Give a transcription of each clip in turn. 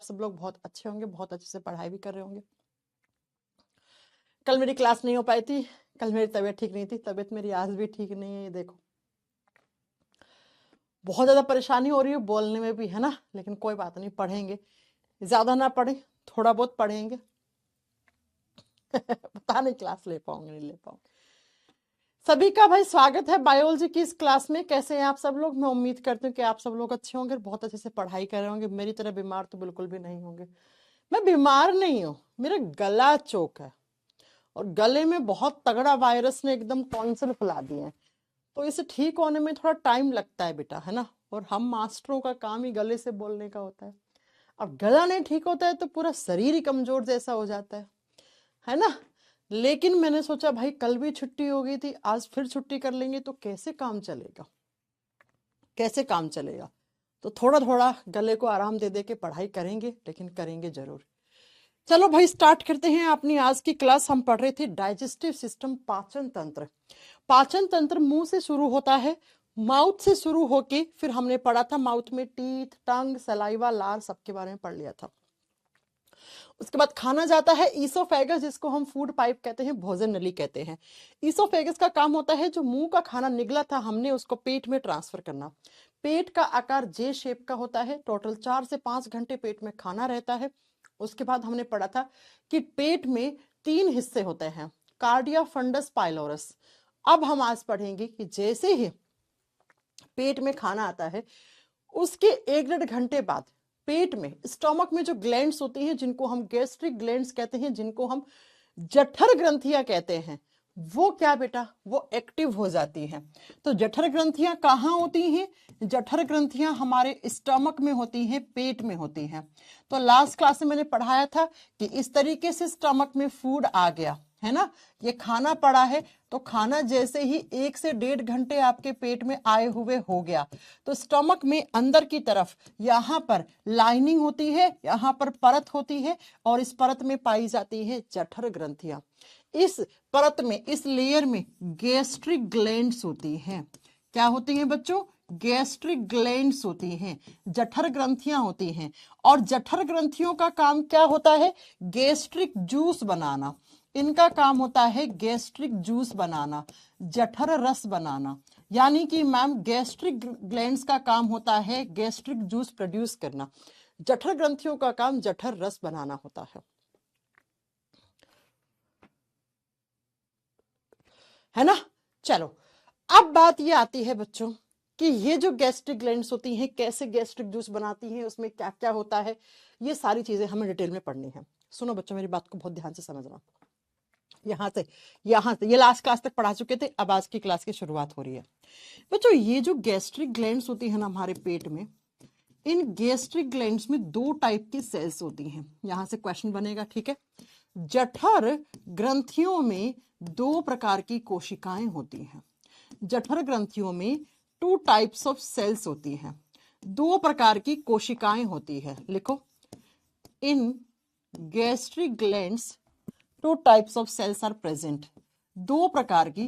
सब लोग बहुत अच्छे होंगे, बहुत अच्छे से पढ़ाई भी कर रहे होंगे। कल मेरी क्लास नहीं हो पाई थी, कल मेरी तबीयत ठीक नहीं थी, तबीयत मेरी आज भी ठीक नहीं है। ये देखो बहुत ज्यादा परेशानी हो रही है बोलने में भी, है ना, लेकिन कोई बात नहीं, पढ़ेंगे, ज्यादा ना पढ़े, थोड़ा बहुत पढ़ेंगे। पता नहीं क्लास ले पाऊंगे नहीं ले पाऊंगे। सभी का भाई स्वागत है बायोलॉजी की इस क्लास में। कैसे हैं आप सब लोग? मैं उम्मीद करती हूँ कि आप सब लोग अच्छे होंगे, बहुत अच्छे से पढ़ाई कर रहे होंगे। मेरी तरह बीमार तो बिल्कुल भी नहीं होंगे। मैं बीमार नहीं हूँ, मेरा गला चोक है और गले में बहुत तगड़ा वायरस ने एकदम टॉन्सिल फैला दिए हैं, तो इसे ठीक होने में थोड़ा टाइम लगता है बेटा, है ना। और हम मास्टरों का काम ही गले से बोलने का होता है। अब गला नहीं ठीक होता है तो पूरा शरीर ही कमजोर जैसा हो जाता है ना। लेकिन मैंने सोचा भाई कल भी छुट्टी हो गई थी, आज फिर छुट्टी कर लेंगे तो कैसे काम चलेगा, कैसे काम चलेगा। तो थोड़ा थोड़ा गले को आराम दे दे के पढ़ाई करेंगे, लेकिन करेंगे जरूर। चलो भाई स्टार्ट करते हैं अपनी आज की क्लास। हम पढ़ रहे थे डाइजेस्टिव सिस्टम, पाचन तंत्र। पाचन तंत्र मुंह से शुरू होता है, माउथ से शुरू होके फिर हमने पढ़ा था माउथ में टीथ, टंग, सलाइवा, लार, सबके बारे में पढ़ लिया था। उसके बाद खाना जाता है ईसोफेगस, जिसको हम फूड पाइप कहते हैं, भोजन नली कहते हैं। ईसोफेगस का काम होता है जो मुंह का खाना निकला था हमने उसको पेट में ट्रांसफर करना। पेट का आकार जे शेप का होता है। टोटल 4 से 5 घंटे पेट में खाना रहता है। उसके बाद हमने पढ़ा था कि पेट में 3 हिस्से होते हैं, कार्डिया, फंडस, पाइलोरस। अब हम आज पढ़ेंगे कि जैसे ही पेट में खाना आता है उसके 1-1.5 घंटे बाद पेट में, स्टमक में जो ग्लैंड्स होती हैं, जिनको हम गैस्ट्रिक ग्लैंड्स कहते हैं, जिनको हम जठर ग्रंथियां कहते हैं, वो क्या बेटा, वो एक्टिव हो जाती हैं। तो जठर ग्रंथियां कहाँ होती हैं? जठर ग्रंथियां हमारे स्टमक में होती हैं, पेट में होती हैं। तो लास्ट क्लास में मैंने पढ़ाया था कि इस तरीके से स्टमक में फूड आ गया, है ना, ये खाना पड़ा है, तो खाना जैसे ही 1 से 1.5 घंटे आपके पेट में आए हुए हो गया, तो स्टमक में अंदर की तरफ यहाँ पर लाइनिंग होती है, यहाँ पर परत होती है, और इस परत में पाई जाती है जठर ग्रंथियां। इस परत में, इस लेयर में गैस्ट्रिक ग्लैंड्स होती हैं। क्या होती हैं बच्चों? गैस्ट्रिक ग्लैंड्स होती हैं, जठर ग्रंथियां होती हैं। और जठर ग्रंथियों का काम क्या होता है? गैस्ट्रिक जूस बनाना। इनका काम होता है गैस्ट्रिक जूस बनाना, जठर रस बनाना। यानी कि मैम गैस्ट्रिक ग्लैंड्स का काम होता है गैस्ट्रिक जूस प्रोड्यूस करना, जठर ग्रंथियों का काम जठर रस बनाना होता है ना। चलो अब बात ये आती है बच्चों कि ये जो गैस्ट्रिक ग्लैंड्स होती हैं कैसे गैस्ट्रिक जूस बनाती हैं, उसमें क्या क्या होता है, ये सारी चीजें हमें डिटेल में पढ़नी है। सुनो बच्चों, मेरी बात को बहुत ध्यान से समझना। यहाँ से ये लास्ट क्लास तक पढ़ा चुके थे, अब आज की क्लास की शुरुआत हो रही है। बच्चों ये जो गैस्ट्रिक ग्लैंड्स होती है ना हमारे पेट में, इन गैस्ट्रिक ग्लैंड्स में 2 टाइप की सेल्स होती हैं। यहां से क्वेश्चन बनेगा, ठीक है। जठर ग्रंथियों में 2 प्रकार की कोशिकाएं होती हैं। जठर ग्रंथियों में 2 टाइप्स ऑफ सेल्स होती हैं, 2 प्रकार की कोशिकाएं होती है। लिखो, in gastric glands 2 types of cells are present. 2 प्रकार की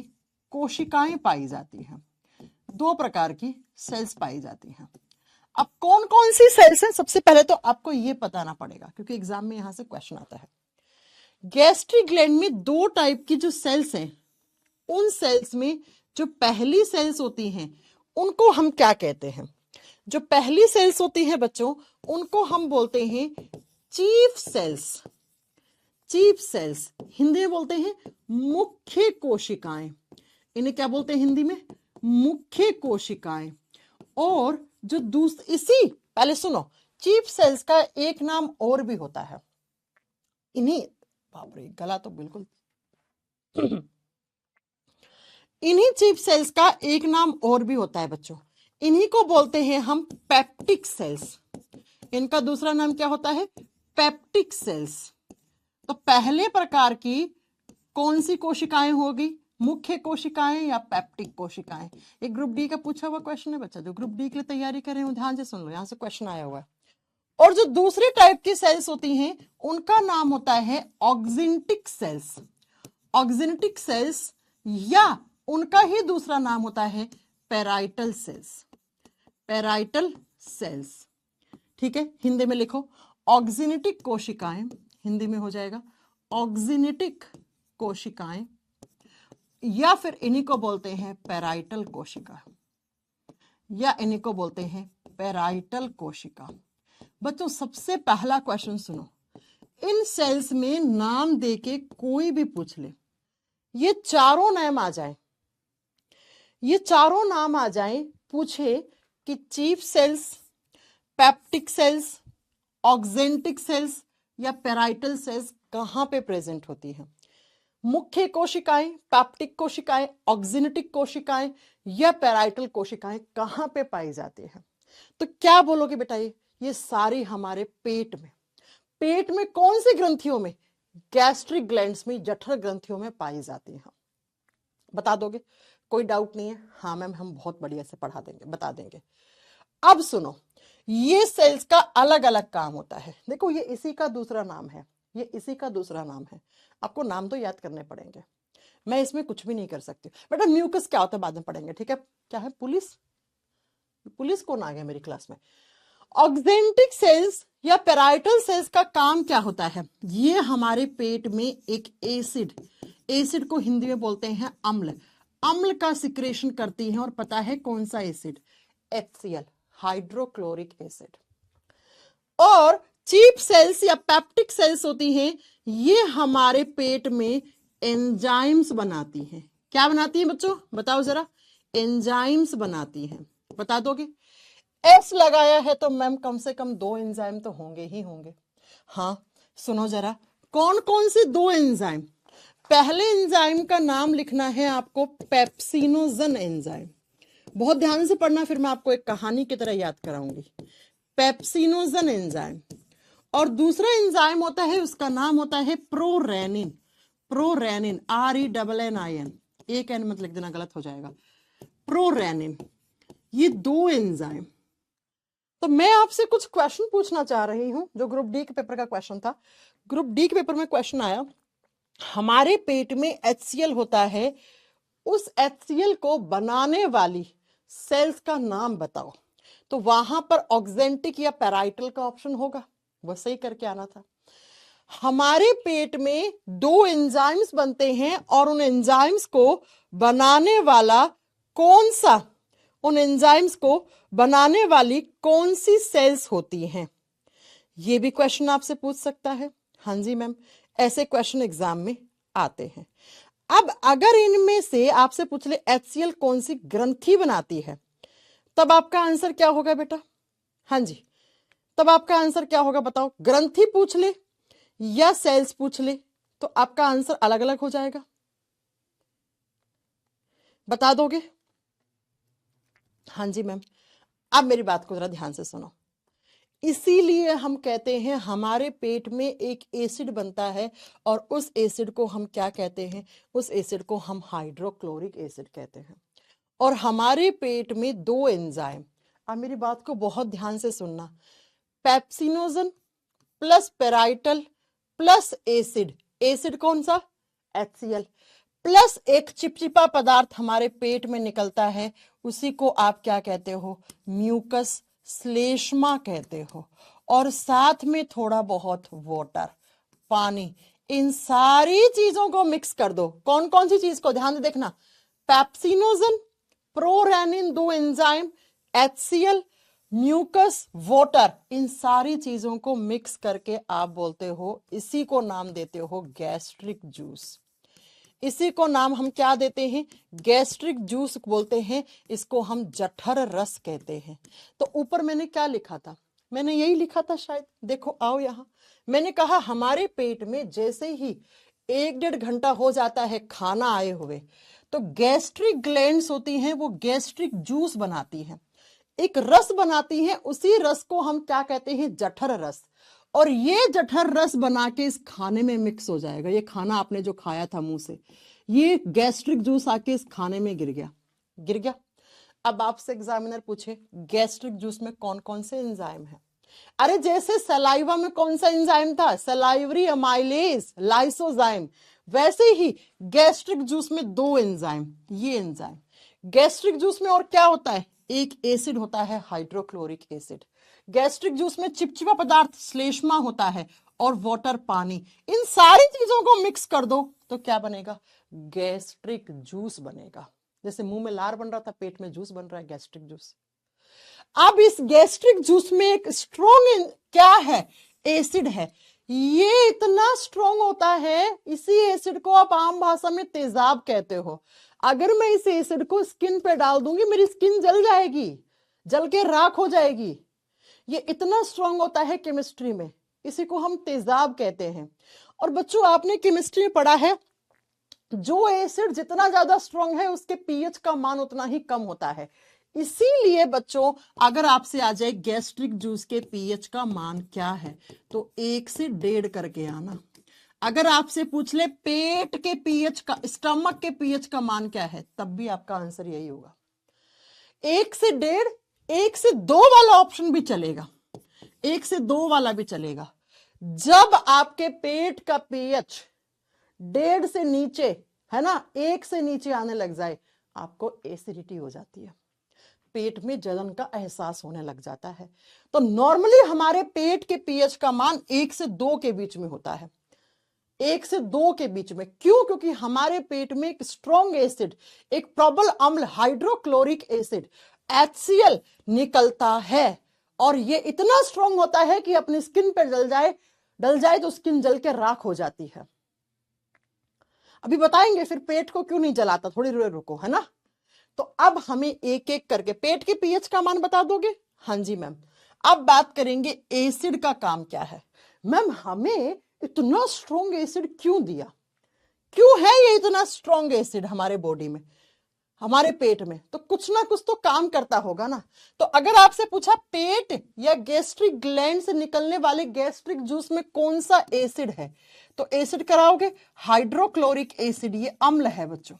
कोशिकाएं पाई जाती हैं, 2 प्रकार की सेल्स पाई जाती हैं। अब कौन कौन सी सेल्स हैं, सबसे पहले तो आपको ये बताना पड़ेगा, क्योंकि एग्जाम में यहां से क्वेश्चन आता है। गैस्ट्रिक ग्लैंड में 2 टाइप की जो सेल्स हैं, उन सेल्स में जो पहली सेल्स होती हैं उनको हम क्या कहते हैं? जो पहली सेल्स होती हैं बच्चों, उनको हम बोलते हैं chief cells. Chief cells Hindi में बोलते हैं मुख्य कोशिकाएं। इन्हें क्या बोलते हैं हिंदी में? मुख्य कोशिकाएं। और जो इसी, पहले सुनो, चीफ सेल्स का एक नाम और भी होता है। इन्हीं, बाप रे गला तो बिल्कुल इन्हीं चीफ सेल्स का एक नाम और भी होता है बच्चों, इन्हीं को बोलते हैं हम पेप्टिक सेल्स। इनका दूसरा नाम क्या होता है? Peptic cells. तो पहले प्रकार की कौन सी कोशिकाएं होगी? मुख्य कोशिकाएं या पेप्टिक कोशिकाएं? एक ग्रुप डी का पूछा हुआ क्वेश्चन है बच्चा, जो ग्रुप डी के लिए तैयारी कर रहे हो ध्यान से सुन लो, यहां से क्वेश्चन आया हुआ है। और जो दूसरे टाइप की सेल्स होती हैं उनका नाम होता है ऑक्सिंटिक सेल्स। ऑक्सिंटिक सेल्स, या उनका ही दूसरा नाम होता है पेराइटल सेल्स। पेराइटल सेल्स, ठीक है, हिंदी में लिखो ऑक्सिनेटिक कोशिकाएं, हिंदी में हो जाएगा ऑक्सिनेटिक कोशिकाएं, या फिर इन्हीं को बोलते हैं पैराइटल कोशिका, या इन्हीं को बोलते हैं पैराइटल कोशिका। बच्चों सबसे पहला क्वेश्चन सुनो, इन सेल्स में नाम देके कोई भी पूछ ले, ये चारों नाम आ जाए, ये चारों नाम आ जाए, पूछे कि chief cells, peptic cells, oxyntic cells या पैराइटल सेल्स कहां पे प्रेजेंट होती है, मुख्य कोशिकाएं, पेप्टिक कोशिकाएं, ऑक्जेनेटिक कोशिकाएं या पैराइटल कोशिकाएं कहां पे पाई जाती है। तो क्या बोलोगे बेटा, ये सारी हमारे पेट में, पेट में कौन सी ग्रंथियों में, गैस्ट्रिक ग्लैंड्स में, जठर ग्रंथियों में पाई जाती है। बता दोगे, कोई डाउट नहीं है? हाँ मैम, हम बहुत बढ़िया से पढ़ा देंगे, बता देंगे। अब सुनो, ये सेल्स का अलग अलग काम होता है। देखो ये इसी का दूसरा नाम है, ये इसी का दूसरा नाम है, आपको नाम तो याद करने पड़ेंगे, मैं इसमें कुछ भी नहीं कर सकती। बेटा म्यूकस क्या होता है बाद में पढ़ेंगे, ठीक है? क्या है? पुलिस, पुलिस कौन आ गया मेरी क्लास में? ऑक्जेंटिक सेल्स या पैराइटल सेल्स का काम क्या होता है, ये हमारे पेट में एक एसिड, एसिड को हिंदी में बोलते हैं अम्ल, अम्ल का सिक्रेशन करती है। और पता है कौन सा एसिड? HCl, hydrochloric acid. और चीफ सेल्स या पेप्टिक सेल्स होती हैं, ये हमारे पेट में एंजाइम्स बनाती हैं। क्या बनाती हैं बच्चों, बताओ जरा? एंजाइम्स बनाती हैं, बता दोगे? एस लगाया है तो मैम कम से कम 2 एंजाइम तो होंगे ही होंगे। हाँ सुनो जरा, कौन कौन से 2 एंजाइम? पहले एंजाइम का नाम लिखना है आपको पेप्सिनोजन एंजाइम, बहुत ध्यान से पढ़ना, फिर मैं आपको एक कहानी की तरह याद कराऊंगी। Pepsinogen enzyme. और दूसरा एंजाइम होता है, उसका नाम होता है प्रोरेनिन, प्रोरेनिन, RENNIN, एक एन मत लिख देना, गलत हो जाएगा। प्रोरेनिन, ये 2 एंजाइम। तो मैं आपसे कुछ क्वेश्चन पूछना चाह रही हूं, जो ग्रुप डी के पेपर का क्वेश्चन था। ग्रुप डी के पेपर में क्वेश्चन आया, हमारे पेट में HCl होता है, उस HCl को बनाने वाली सेल्स का नाम बताओ। तो वहां पर ऑक्जेंटिक या पैराइटल का ऑप्शन होगा, वो सही करके आना था। हमारे पेट में 2 एंजाइम्स बनते हैं, और उन एंजाइम्स को बनाने वाला कौन सा, उन एंजाइम्स को बनाने वाली कौन सी सेल्स होती हैं, ये भी क्वेश्चन आपसे पूछ सकता है। हाँ जी मैम, ऐसे क्वेश्चन एग्जाम में आते हैं। अब अगर इनमें से आपसे पूछ ले HCl कौन सी ग्रंथि बनाती है, तब आपका आंसर क्या होगा बेटा? हाँ जी, तब आपका आंसर क्या होगा बताओ? ग्रंथि पूछ ले या सेल्स पूछ ले, तो आपका आंसर अलग अलग हो जाएगा, बता दोगे? हाँ जी मैम। अब मेरी बात को जरा ध्यान से सुनो, इसीलिए हम कहते हैं हमारे पेट में एक एसिड बनता है, और उस एसिड को हम क्या कहते हैं? उस एसिड को हम हाइड्रोक्लोरिक एसिड कहते हैं। और हमारे पेट में 2 एंजाइम, अब मेरी बात को बहुत ध्यान से सुनना, pepsinogen plus parietal plus acid, acid कौन सा? HCl, प्लस एक चिपचिपा पदार्थ हमारे पेट में निकलता है, उसी को आप क्या कहते हो? म्यूकस, श्लेष्मा कहते हो। और साथ में थोड़ा बहुत वाटर, पानी, इन सारी चीजों को मिक्स कर दो। कौन कौन सी चीज को? ध्यान से देखना, pepsinogen, prorenin 2 enzyme, HCl, mucus, water, इन सारी चीजों को मिक्स करके आप बोलते हो, इसी को नाम देते हो गैस्ट्रिक जूस। इसी को नाम हम क्या देते हैं? गैस्ट्रिक जूस बोलते हैं, इसको हम जठर रस कहते हैं। तो ऊपर मैंने क्या लिखा था? मैंने यही लिखा था शायद, देखो आओ यहां, मैंने कहा हमारे पेट में जैसे ही 1-1.5 घंटा हो जाता है खाना आए हुए, तो गैस्ट्रिक ग्लैंड्स होती हैं, वो गैस्ट्रिक जूस बनाती हैं, एक रस बनाती हैं, उसी रस को हम क्या कहते हैं? जठर रस। और ये जठर रस बना के इस खाने में मिक्स हो जाएगा, ये खाना आपने जो खाया था मुंह से, ये गैस्ट्रिक जूस आके इस खाने में गिर गया, गिर गया। अब आपसे एग्जामिनर पूछे गैस्ट्रिक जूस में कौन कौन से एंजाइम है? अरे जैसे सलाइवा में कौन सा एंजाइम था? सलाइवरी अमाइलेज, लाइसोजाइम, वैसे ही गैस्ट्रिक जूस में 2 एंजाइम, ये एंजाइम। गैस्ट्रिक जूस में और क्या होता है? एक एसिड होता है हाइड्रोक्लोरिक एसिड, गैस्ट्रिक जूस में चिपचिपा पदार्थ श्लेष्मा होता है और वाटर पानी, इन सारी चीजों को मिक्स कर दो तो क्या बनेगा? गैस्ट्रिक जूस बनेगा। जैसे मुंह में लार बन रहा था, पेट में जूस बन रहा है, गैस्ट्रिक जूस। अब इस गैस्ट्रिक जूस में एक स्ट्रॉन्ग क्या है? एसिड है। ये इतना स्ट्रॉन्ग होता है, इसी एसिड को आप आम भाषा में तेजाब कहते हो। अगर मैं इस एसिड को स्किन पे डाल दूंगी, मेरी स्किन जल जाएगी, जल के राख हो जाएगी। ये इतना स्ट्रॉन्ग होता है केमिस्ट्री में, इसी को हम तेजाब कहते हैं। और बच्चों, आपने केमिस्ट्री में पढ़ा है, जो एसिड जितना ज्यादा स्ट्रॉन्ग है उसके पीएच का मान उतना ही कम होता है। इसीलिए बच्चों, अगर आपसे आ जाए गैस्ट्रिक जूस के पीएच का मान क्या है, तो 1 से 1.5 करके आना। अगर आपसे पूछ ले पेट के पीएच का, स्टमक के पीएच का मान क्या है, तब भी आपका आंसर यही होगा 1 से 1.5। 1 से 2 वाला ऑप्शन भी चलेगा, 1 से 2 वाला भी चलेगा। जब आपके पेट का पीएच 1.5 से नीचे, है ना, 1 से नीचे आने लग जाए, आपको एसिडिटी हो जाती है, पेट में जलन का एहसास होने लग जाता है। तो नॉर्मली हमारे पेट के पीएच का मान 1 से 2 के बीच में होता है, 1 से 2 के बीच में। क्यों? क्योंकि हमारे पेट में एक स्ट्रॉन्ग एसिड, एक प्रबल अम्ल हाइड्रोक्लोरिक एसिड HCl निकलता है, और ये इतना स्ट्रॉन्ग होता है कि अपनी स्किन पर डल जाए तो स्किन जल के राख हो जाती है। अभी बताएंगे फिर पेट को क्यों नहीं जलाता, थोड़ी देर रुको, है ना। तो अब हमें एक एक करके पेट के पीएच का मान बता दोगे? हाँ जी मैम। अब बात करेंगे एसिड का काम क्या है। मैम, हमें इतना स्ट्रॉन्ग एसिड क्यों दिया, क्यों है ये इतना स्ट्रॉन्ग एसिड हमारे बॉडी में, हमारे पेट में? तो कुछ ना कुछ तो काम करता होगा ना। तो अगर आपसे पूछा पेट या गैस्ट्रिक ग्लैंड से निकलने वाले गैस्ट्रिक जूस में कौन सा एसिड है, तो एसिड कराओगे हाइड्रोक्लोरिक एसिड। ये अम्ल है बच्चों,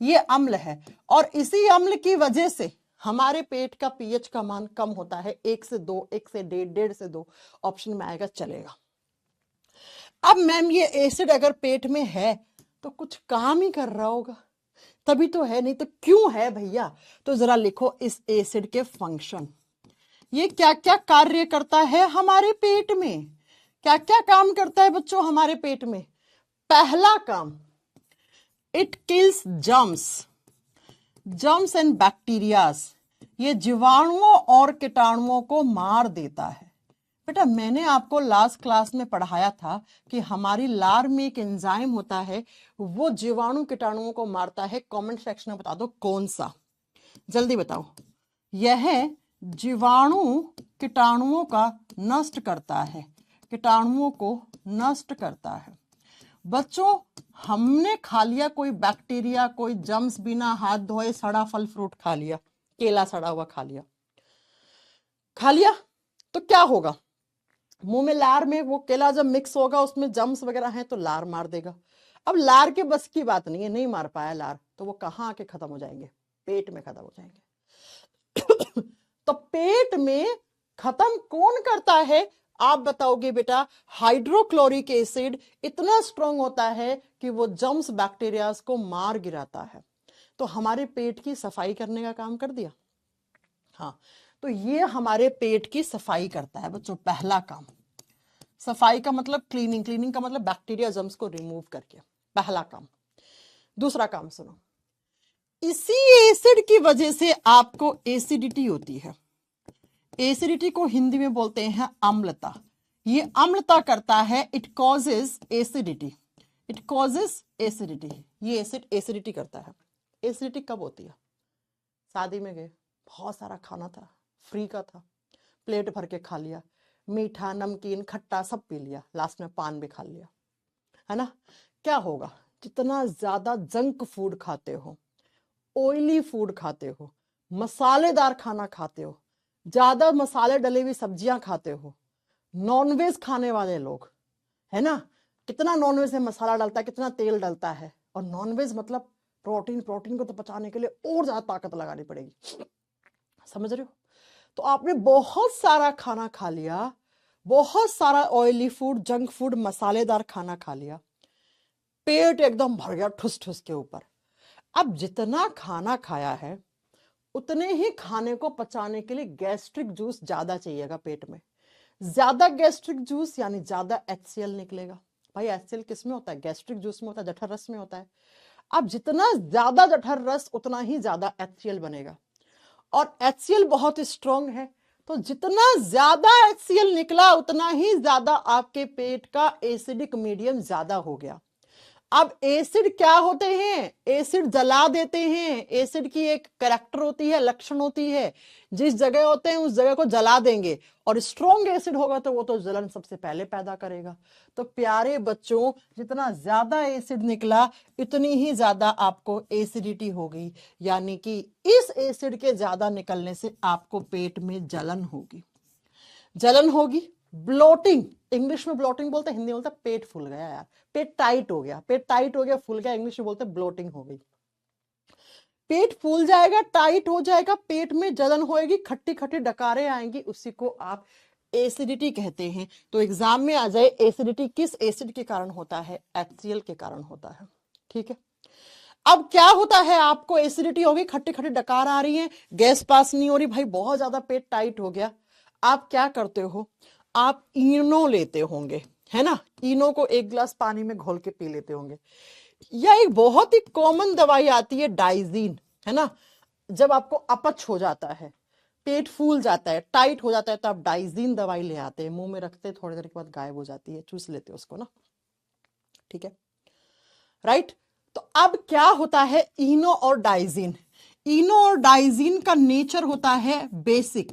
ये अम्ल है, और इसी अम्ल की वजह से हमारे पेट का पीएच का मान कम होता है, 1 से 2, 1 से 1.5, 1.5 से 2 ऑप्शन में आएगा, चलेगा। अब मैम, ये एसिड अगर पेट में है तो कुछ काम ही कर रहा होगा, तभी तो है, नहीं तो क्यों है भैया? तो जरा लिखो इस एसिड के फंक्शन। ये क्या क्या कार्य करता है हमारे पेट में, क्या क्या काम करता है बच्चों हमारे पेट में? पहला काम, it kills germs and bacterias. ये जीवाणुओं और कीटाणुओं को मार देता है। बेटा, मैंने आपको लास्ट क्लास में पढ़ाया था कि हमारी लार में एक एंजाइम होता है, वो जीवाणु कीटाणुओं को मारता है। कमेंट सेक्शन में बता दो कौन सा, जल्दी बताओ। यह जीवाणु कीटाणुओं का नष्ट करता है, कीटाणुओं को नष्ट करता है। बच्चों, हमने खा लिया कोई बैक्टीरिया, कोई जर्म्स, बिना हाथ धोए सड़ा फल फ्रूट खा लिया, केला सड़ा हुआ खा लिया, तो क्या होगा? मुंह में लार में वो केला जब मिक्स होगा, उसमें जर्म्स वगैरह हैं तो लार मार देगा। अब लार के बस की बात नहीं है, नहीं मार पाया लार, तो वो कहाँ आके खत्म हो जाएंगे? पेट में खत्म हो जाएंगे। तो पेट में खत्म कौन करता है, आप बताओगे बेटा? हाइड्रोक्लोरिक एसिड इतना स्ट्रॉन्ग होता है कि वो जर्म्स बैक्टीरियाज को मार गिराता है। तो हमारे पेट की सफाई करने का काम कर दिया। हाँ, तो ये हमारे पेट की सफाई करता है बच्चों, पहला काम। सफाई का मतलब क्लीनिंग का मतलब बैक्टीरिया जर्म्स को रिमूव करके, पहला काम। दूसरा काम सुनो, इसी एसिड की वजह से आपको एसिडिटी होती है। एसिडिटी को हिंदी में बोलते हैं अम्लता। ये अम्लता करता है, इट कॉजेज एसिडिटी, ये एसिड एसिडिटी करता है। एसिडिटी कब होती है? शादी में गए, बहुत सारा खाना था, फ्री का था, प्लेट भर के खा लिया, मीठा नमकीन खट्टा सब पी लिया, लास्ट में पान भी खा लिया, है ना। क्या होगा? जितना ज्यादा जंक फूड खाते हो, ऑयली फूड खाते हो, मसालेदार खाना खाते हो, ज्यादा मसाले डली हुई सब्जियां खाते हो, नॉनवेज खाने वाले लोग, है ना, कितना नॉनवेज में मसाला डलता है, कितना तेल डलता है। और नॉनवेज मतलब प्रोटीन को तो पचाने के लिए और ज्यादा ताकत लगानी पड़ेगी, समझ रहे हो। तो आपने बहुत सारा खाना खा लिया, बहुत सारा ऑयली फूड, जंक फूड, मसालेदार खाना खा लिया, पेट एकदम भर गया ठुस ठुस के ऊपर। अब जितना खाना खाया है उतने ही खाने को पचाने के लिए गैस्ट्रिक जूस ज्यादा चाहिएगा पेट में। ज्यादा गैस्ट्रिक जूस यानी ज्यादा HCl निकलेगा। भाई HCl किस में होता है? गैस्ट्रिक जूस में होता है, जठर रस में होता है। अब जितना ज्यादा जठर रस उतना ही ज्यादा HCl बनेगा, और HCl बहुत स्ट्रॉन्ग है, तो जितना ज्यादा HCl निकला उतना ही ज्यादा आपके पेट का एसिडिक मीडियम ज्यादा हो गया। अब एसिड क्या होते हैं? एसिड जला देते हैं। एसिड की एक कैरेक्टर होती है, लक्षण होती है, जिस जगह होते हैं उस जगह को जला देंगे, और स्ट्रॉन्ग एसिड होगा तो वो तो जलन सबसे पहले पैदा करेगा। तो प्यारे बच्चों, जितना ज्यादा एसिड निकला इतनी ही ज्यादा आपको एसिडिटी हो गई, यानी कि इस एसिड के ज्यादा निकलने से आपको पेट में जलन होगी। जलन होगी, ब्लोटिंग, इंग्लिश में ब्लोटिंग बोलते हैं, हिंदी में बोलते हैं पेट फूल गया यार, पेट टाइट हो गया, पेट टाइट हो गया, फूल गया, इंग्लिश में बोलते हैं ब्लोटिंग हो गई। पेट फूल जाएगा, टाइट हो जाएगा, पेट में जलन होएगी, खट्टी खट्टी डकारें आएंगी, उसी को आप एसिडिटी कहते हैं। तो एग्जाम में आ जाए एसिडिटी किस एसिड के कारण होता है? HCl के कारण होता है। ठीक है, अब क्या होता है? आपको एसिडिटी होगी, खट्टी खट्टी डकार आ रही है, गैस पास नहीं हो रही, भाई बहुत ज्यादा पेट टाइट हो गया। आप क्या करते हो? आप इनो लेते होंगे, है ना? इनो को एक गिलास पानी में घोल के पी लेते होंगे। या एक बहुत ही कॉमन दवाई आती है डाइजीन, है ना? जब आपको अपच हो जाता है, पेट फूल जाता है, टाइट हो जाता है, तो आप डाइजीन दवाई ले आते हैं, मुंह में रखते हैं, थोड़ी देर के बाद गायब हो जाती है, चूस लेते हैं उसको ना। ठीक है, राइट? तो अब क्या होता है? इनो और डाइजीन, इनो और डाइजीन का नेचर होता है बेसिक।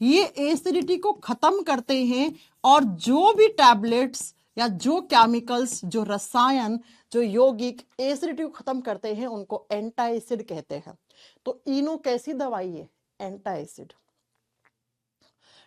ये एसिडिटी को खत्म करते हैं, और जो भी टैबलेट्स या जो केमिकल्स, जो रसायन, जो यौगिक एसिडिटी को खत्म करते हैं उनको एंटाएसिड कहते हैं। तो इनो कैसी दवाई है? एंटाएसिड।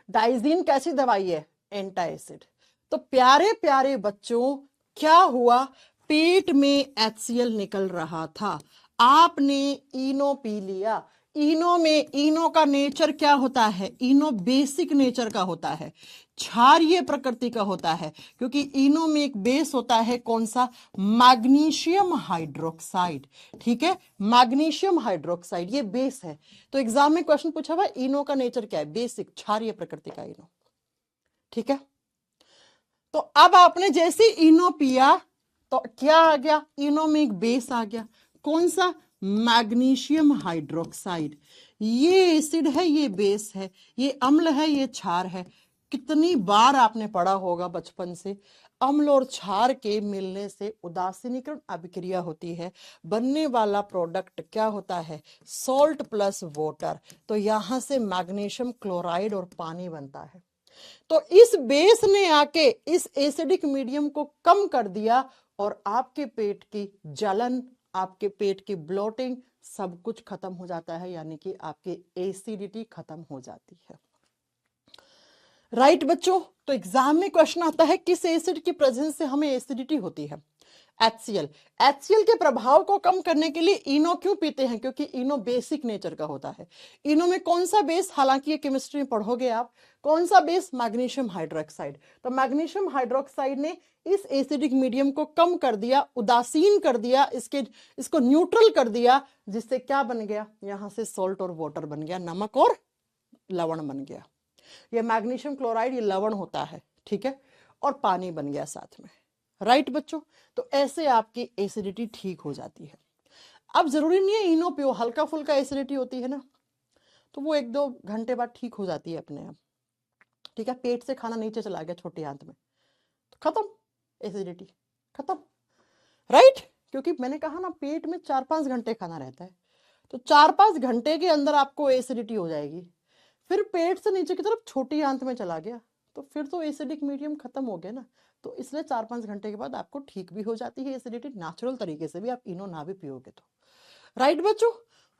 डाइजीन कैसी दवाई है? एंटाएसिड। तो प्यारे प्यारे बच्चों, क्या हुआ? पेट में HCl निकल रहा था, आपने इनो पी लिया। इनो में, इनो का नेचर क्या होता है? इनो बेसिक नेचर का होता है, क्षारीय प्रकृति का होता है, क्योंकि इनो में एक बेस होता है, कौन सा? Magnesium hydroxide. ठीक है, मैग्नीशियम हाइड्रोक्साइड ये बेस है। तो एग्जाम में क्वेश्चन पूछा हुआ इनो का नेचर क्या है? बेसिक, क्षारीय प्रकृति का इनो। ठीक है, तो अब आपने जैसे इनो पिया तो क्या आ गया? इनो में एक बेस आ गया, कौन सा? Magnesium hydroxide. ये एसिड है, ये बेस है, ये अम्ल है, ये क्षार है। कितनी बार आपने पढ़ा होगा बचपन से, अम्ल और क्षार के मिलने से उदासीनीकरण अभिक्रिया होती है, बनने वाला प्रोडक्ट क्या होता है? Salt plus water. तो यहां से मैग्नीशियम क्लोराइड और पानी बनता है। तो इस बेस ने आके इस एसिडिक मीडियम को कम कर दिया, और आपके पेट की जलन, आपके पेट की ब्लोटिंग, सब कुछ खत्म हो जाता है, यानी कि आपकी एसिडिटी खत्म हो जाती है। राइट बच्चों? तो एग्जाम में क्वेश्चन आता है किस एसिड की प्रेजेंस से हमें एसिडिटी होती है? HCl। HCl के प्रभाव को कम करने के लिए इनो क्यों पीते हैं? क्योंकि इनो बेसिक नेचर का होता है। इनो में कौन सा बेस? हालांकि ये केमिस्ट्री में पढ़ोगे आप, कौन सा बेस? Magnesium hydroxide. तो मैग्नीशियम हाइड्रोक्साइड ने इस एसिडिक मीडियम को कम कर दिया, उदासीन कर दिया, इसको न्यूट्रल कर दिया, जिससे क्या बन गया? यहां से सॉल्ट और वाटर बन गया, नमक और लवण बन गया। ये मैग्नीशियम क्लोराइड ये लवण होता है, ठीक है, और पानी बन गया साथ में। राइट बच्चों? तो ऐसे आपकी एसिडिटी ठीक हो जाती है। अब जरूरी नहीं है इनो पियो, हल्का फुल्का एसिडिटी होती है ना, तो वो 1-2 घंटे बाद ठीक हो जाती है अपने आप। ठीक है, पेट से खाना नीचे चला गया छोटी आंत में, तो खत्म, एसिडिटी खत्म। राइट? क्योंकि मैंने कहा ना, पेट में 4-5 घंटे खाना रहता है, तो 4-5 घंटे के अंदर आपको एसिडिटी हो जाएगी। फिर पेट से नीचे की तरफ छोटी आंत में चला गया, तो फिर तो एसिडिक मीडियम खत्म हो गया ना। तो इसलिए 4-5 घंटे के बाद आपको ठीक भी हो जाती है एसिडिटी, नेचुरल तरीके से भी, आप इनो ना भी पियोगे तो। राइट बच्चों?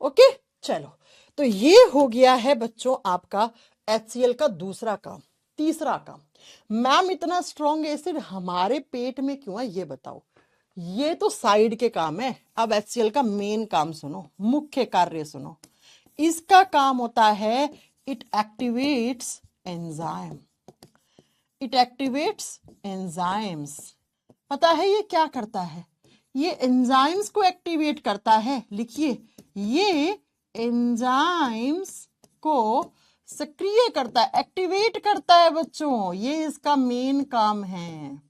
ओके, चलो, तो ये हो गया है बच्चों आपका HCl का दूसरा काम। तीसरा काम, मैम इतना स्ट्रॉन्ग एसिड हमारे पेट में क्यों है ये बताओ। ये तो साइड के काम है, अब HCl का मेन काम सुनो, मुख्य कार्य सुनो। इसका काम होता है, it activates enzyme, it activates enzymes. पता है ये क्या करता है? ये एंजाइम्स को एक्टिवेट करता है। लिखिए, ये एंजाइम्स को सक्रिय करता है, एक्टिवेट करता है बच्चों, ये इसका मेन काम है।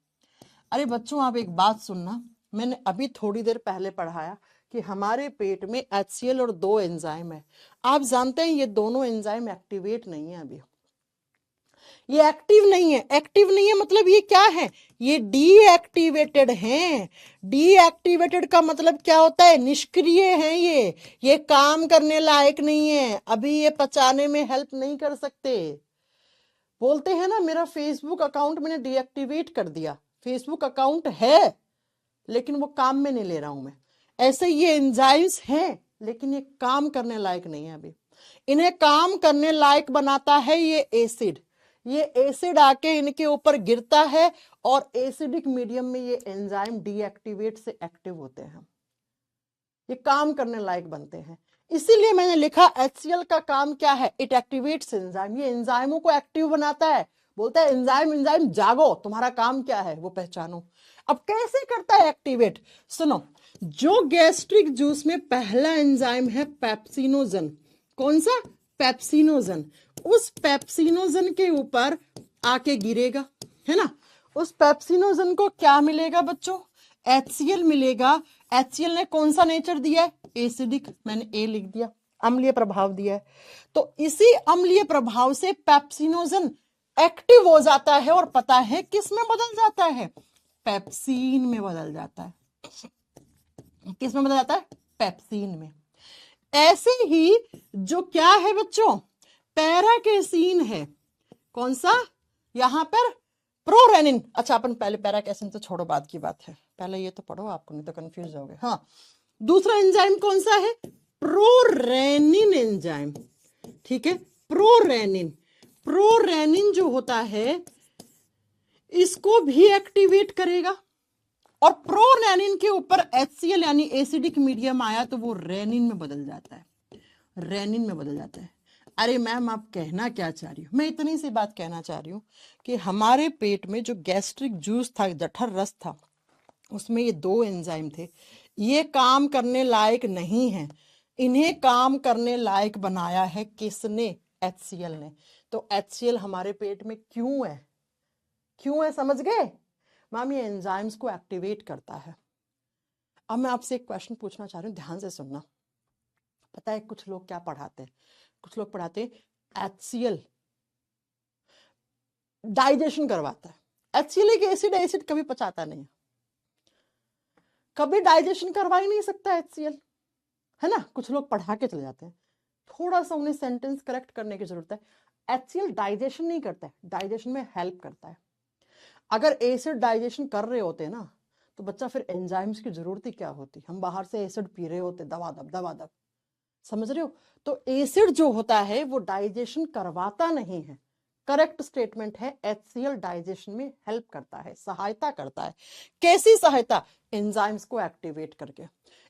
अरे बच्चों आप एक बात सुनना, मैंने अभी थोड़ी देर पहले पढ़ाया कि हमारे पेट में HCl और 2 एंजाइम है। आप जानते हैं ये दोनों एंजाइम एक्टिवेट नहीं है अभी, ये एक्टिव नहीं है। एक्टिव नहीं है मतलब ये क्या है, ये डीएक्टिवेटेड हैं। डीएक्टिवेटेड का मतलब क्या होता है, निष्क्रिय है, ये काम करने लायक नहीं है, अभी ये पचाने में हेल्प नहीं कर सकते। बोलते हैं ना मेरा फेसबुक अकाउंट मैंने डीएक्टिवेट कर दिया, फेसबुक अकाउंट है लेकिन वो काम में नहीं ले रहा हूं मैं। ऐसे ये एंजाइम्स हैं लेकिन ये काम करने लायक नहीं है अभी। इन्हें काम करने लायक बनाता है ये एसिड। ये एसिड आके इनके ऊपर गिरता है और एसिडिक मीडियम में ये एंजाइम डीएक्टिवेट से एक्टिव होते हैं, ये काम करने लायक बनते हैं। इसीलिए मैंने लिखा HCl का काम क्या है, इट एक्टिवेट्स एंजाइम, ये एंजाइमों को एक्टिव बनाता है। बोलता है एंजाइम एंजाइम जागो, तुम्हारा काम क्या है वो पहचानो। अब कैसे करता है एक्टिवेट, सुनो। जो गैस्ट्रिक जूस में पहला एंजाइम है पेप्सिनोजन, कौन सा, पेप्सिनोजन, उस पेप्सिनोजन के ऊपर आके गिरेगा, है ना। उस पेप्सिनोजन को क्या मिलेगा बच्चों, HCl मिलेगा। HCl ने कौन सा नेचर दिया है, एसिडिक, मैंने ए लिख दिया, अम्लीय प्रभाव दिया है। तो इसी अम्लीय प्रभाव से पेप्सिनोजन एक्टिव हो जाता है और पता है किस में बदल जाता है, पेप्सीन में बदल जाता है। किस में बदल जाता है, पेप्सीन में। ऐसे ही जो क्या है बच्चों, पैराकेसीन है, कौन सा, यहां पर प्रोरेनिन। अच्छा अपन पहले पैराकेसीन तो छोड़ो, बाद की बात है, पहले ये तो पढ़ो, आपको नहीं तो कंफ्यूज होगे। हाँ, दूसरा एंजाइम कौन सा है, प्रोरेनिन एंजाइम, ठीक है, प्रोरेनिन। प्रोरेनिन जो होता है इसको भी एक्टिवेट करेगा और प्रोरेनिन के ऊपर HCl यानी एसिडिक मीडियम आया तो वो रेनिन में बदल जाता है, रेनिन में बदल जाता है। अरे मैम आप कहना क्या चाह रही हो, मैं इतनी सी बात कहना चाह रही हूँ कि हमारे पेट में जो गैस्ट्रिक जूस था, जठर रस था, उसमें ये 2 एंजाइम थे, ये काम करने लायक नहीं है, इन्हें काम करने लायक बनाया है किसने, HCl ने। तो HCl हमारे पेट में क्यों है, क्यों है समझ गए मैम, ये एंजाइम्स को एक्टिवेट करता है। अब मैं आपसे एक क्वेश्चन पूछना चाह रही हूँ, ध्यान से सुनना। पता है कुछ लोग क्या पढ़ाते हैं, कुछ लोग पढ़ाते हैं HCl डाइजेशन करवाता है। HCl एक एसिड, एसिड कभी पचाता नहीं, कभी डाइजेशन करवा ही नहीं सकता HCl, है ना। कुछ लोग पढ़ा के चले जाते हैं, थोड़ा सा उन्हें सेंटेंस करेक्ट करने की जरूरत है। HCl डाइजेशन नहीं करता है, डाइजेशन में हेल्प करता है। अगर एसिड डाइजेशन कर रहे होते ना तो बच्चा फिर एंजाइम्स की जरूरत ही क्या होती, हम बाहर से एसिड पी रहे होते दबा दब, समझ रहे हो। तो एसिड जो होता है वो डाइजेशन करवाता नहीं है, करेक्ट स्टेटमेंट है। HCl डाइजेशन में हेल्प करता है, सहायता करता है। कैसी सहायता, एंजाइम्स को एक्टिवेट करके।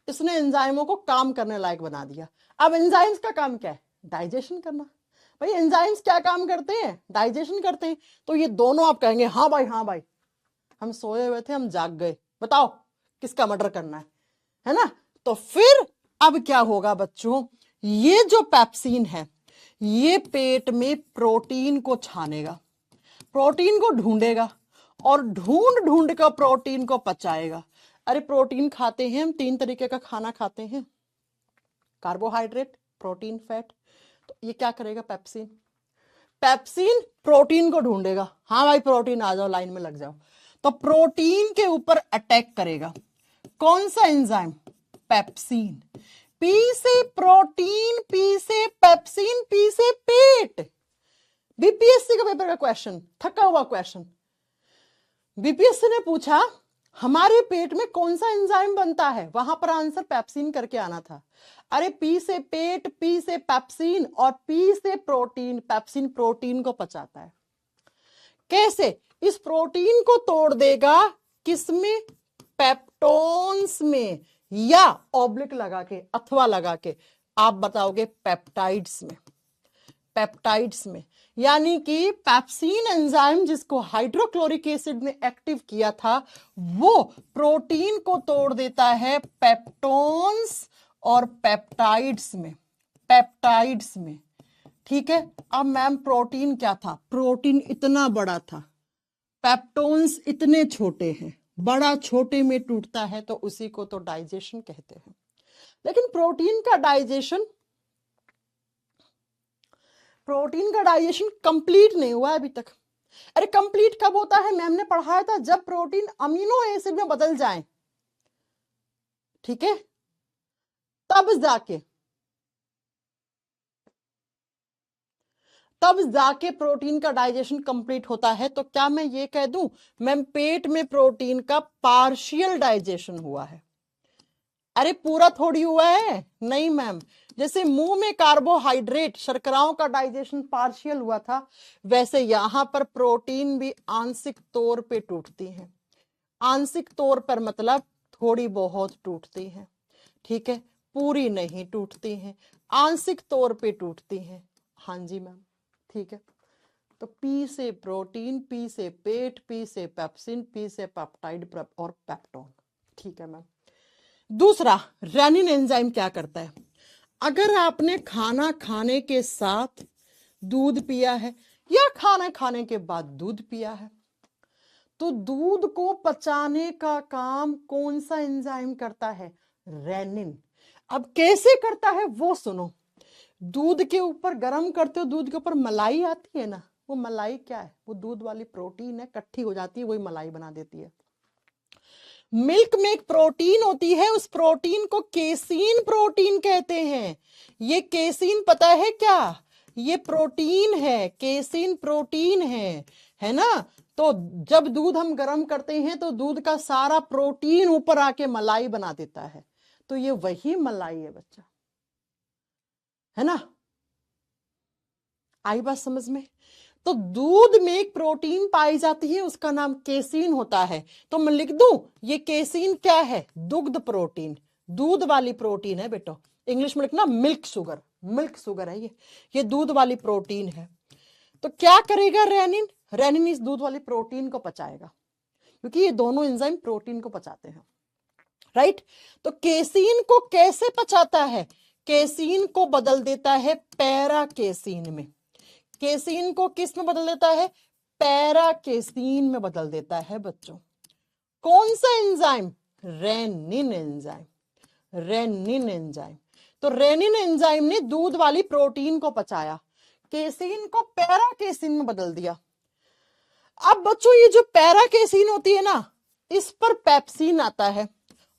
इसने एंजाइमों को काम करने लायक बना दिया। अब एंजाइम्स का काम क्या है, डाइजेशन करना। भाई एंजाइम्स क्या काम करते हैं, डाइजेशन करते हैं। तो ये दोनों आप कहेंगे हाँ भाई, हाँ भाई, हम सोए हुए थे, हम जाग गए, बताओ किसका मर्डर करना है ना। तो फिर अब क्या होगा बच्चों, ये जो पेप्सिन है ये पेट में प्रोटीन को छानेगा, प्रोटीन को ढूंढेगा और ढूंढ ढूंढ कर प्रोटीन को पचाएगा। अरे प्रोटीन खाते हैं हम, 3 तरीके का खाना खाते हैं, कार्बोहाइड्रेट, प्रोटीन, फैट। तो ये क्या करेगा, पेप्सिन, पेप्सिन प्रोटीन को ढूंढेगा, हाँ भाई प्रोटीन आ जाओ, लाइन में लग जाओ। तो प्रोटीन के ऊपर अटैक करेगा कौन सा एंजाइम, पेप्सिन। पी से प्रोटीन, पी से पेप्सिन, पी से पेट। बीपीएससी का पेपर का क्वेश्चन, थका हुआ क्वेश्चन। बीपीएससी ने पूछा हमारे पेट में कौन सा एंजाइम बनता है, वहां पर आंसर पेप्सिन करके आना था। अरे पी से पेट, पी से पेप्सिन और पी से प्रोटीन। पेप्सिन प्रोटीन को पचाता है। कैसे, इस प्रोटीन को तोड़ देगा किसमें, पेप्टोन्स में, या ऑब्लिक लगा के अथवा लगा के आप बताओगे पेप्टाइड्स में, पेप्टाइड्स में। यानी कि पेप्सिन एंजाइम जिसको हाइड्रोक्लोरिक एसिड ने एक्टिव किया था वो प्रोटीन को तोड़ देता है पेप्टोन्स और पेप्टाइड्स में। पेप्टाइड्स में, ठीक है। अब मैम प्रोटीन क्या था, प्रोटीन इतना बड़ा था, पेप्टोन्स इतने छोटे हैं, बड़ा छोटे में टूटता है तो उसी को तो डाइजेशन कहते हैं। लेकिन प्रोटीन का डाइजेशन कंप्लीट नहीं हुआ अभी तक। अरे कंप्लीट कब होता है, मैम ने पढ़ाया था, जब प्रोटीन अमीनो एसिड में बदल जाए, ठीक है, तब जाके प्रोटीन का डाइजेशन कंप्लीट होता है। तो क्या मैं ये कह दूं मैम पेट में प्रोटीन का पार्शियल डाइजेशन हुआ है? अरे पूरा थोड़ी हुआ है, नहीं मैम। जैसे मुंह में कार्बोहाइड्रेट शर्कराओं का डाइजेशन पार्शियल हुआ था, वैसे यहां पर प्रोटीन भी आंशिक तौर पे टूटती है। आंशिक तौर पर मतलब थोड़ी बहुत टूटती है, ठीक है, पूरी नहीं टूटती है, आंशिक तौर पे टूटती है। हाँ जी मैम, ठीक है। तो पी से प्रोटीन, पी से पेट, पी से पेप्सिन, पी से पेप्टाइड और पेप्टोन, ठीक है मैम। दूसरा, रेनिन एंजाइम क्या करता है? अगर आपने खाना खाने के साथ दूध पिया है या खाना खाने के बाद दूध पिया है, तो दूध को पचाने का काम कौन सा एंजाइम करता है? रेनिन। अब कैसे करता है वो सुनो। दूध के ऊपर गर्म करते हो, दूध के ऊपर मलाई आती है ना, वो मलाई क्या है? वो दूध वाली प्रोटीन है, इकट्ठी हो जाती है, वही मलाई बना देती है। मिल्क में एक प्रोटीन होती है, उस प्रोटीन को केसीन प्रोटीन कहते हैं। ये केसीन पता है क्या? ये प्रोटीन है, केसीन प्रोटीन है ना। तो जब दूध हम गर्म करते हैं तो दूध का सारा प्रोटीन ऊपर आके मलाई बना देता है, तो ये वही मलाई है बच्चा, है ना। आई बात समझ में? तो दूध में एक प्रोटीन पाई जाती है, उसका नाम केसीन होता है। तो मैं लिख दूं ये केसीन क्या है? दुग्ध प्रोटीन, दूध वाली प्रोटीन है बेटा। इंग्लिश में लिखना मिल्क शुगर, मिल्क शुगर है ये दूध वाली प्रोटीन है। तो क्या करेगा रेनिन? रेनिन इस दूध वाली प्रोटीन को पचाएगा, क्योंकि ये दोनों एंजाइम प्रोटीन को पचाते हैं, राइट। तो केसीन को कैसे पचाता है? केसीन को बदल देता है पैरा केसीन में। केसीन को किस में बदल देता है? पैरा केसीन में बदल देता है बच्चों। कौन सा enzyme? Rennin enzyme, rennin enzyme. तो रेनिन एंजाइम ने दूध वाली प्रोटीन को पचाया, केसीन को पैरा केसीन में बदल दिया। अब बच्चों ये जो पैरा केसीन होती है ना, इस पर पेप्सिन आता है,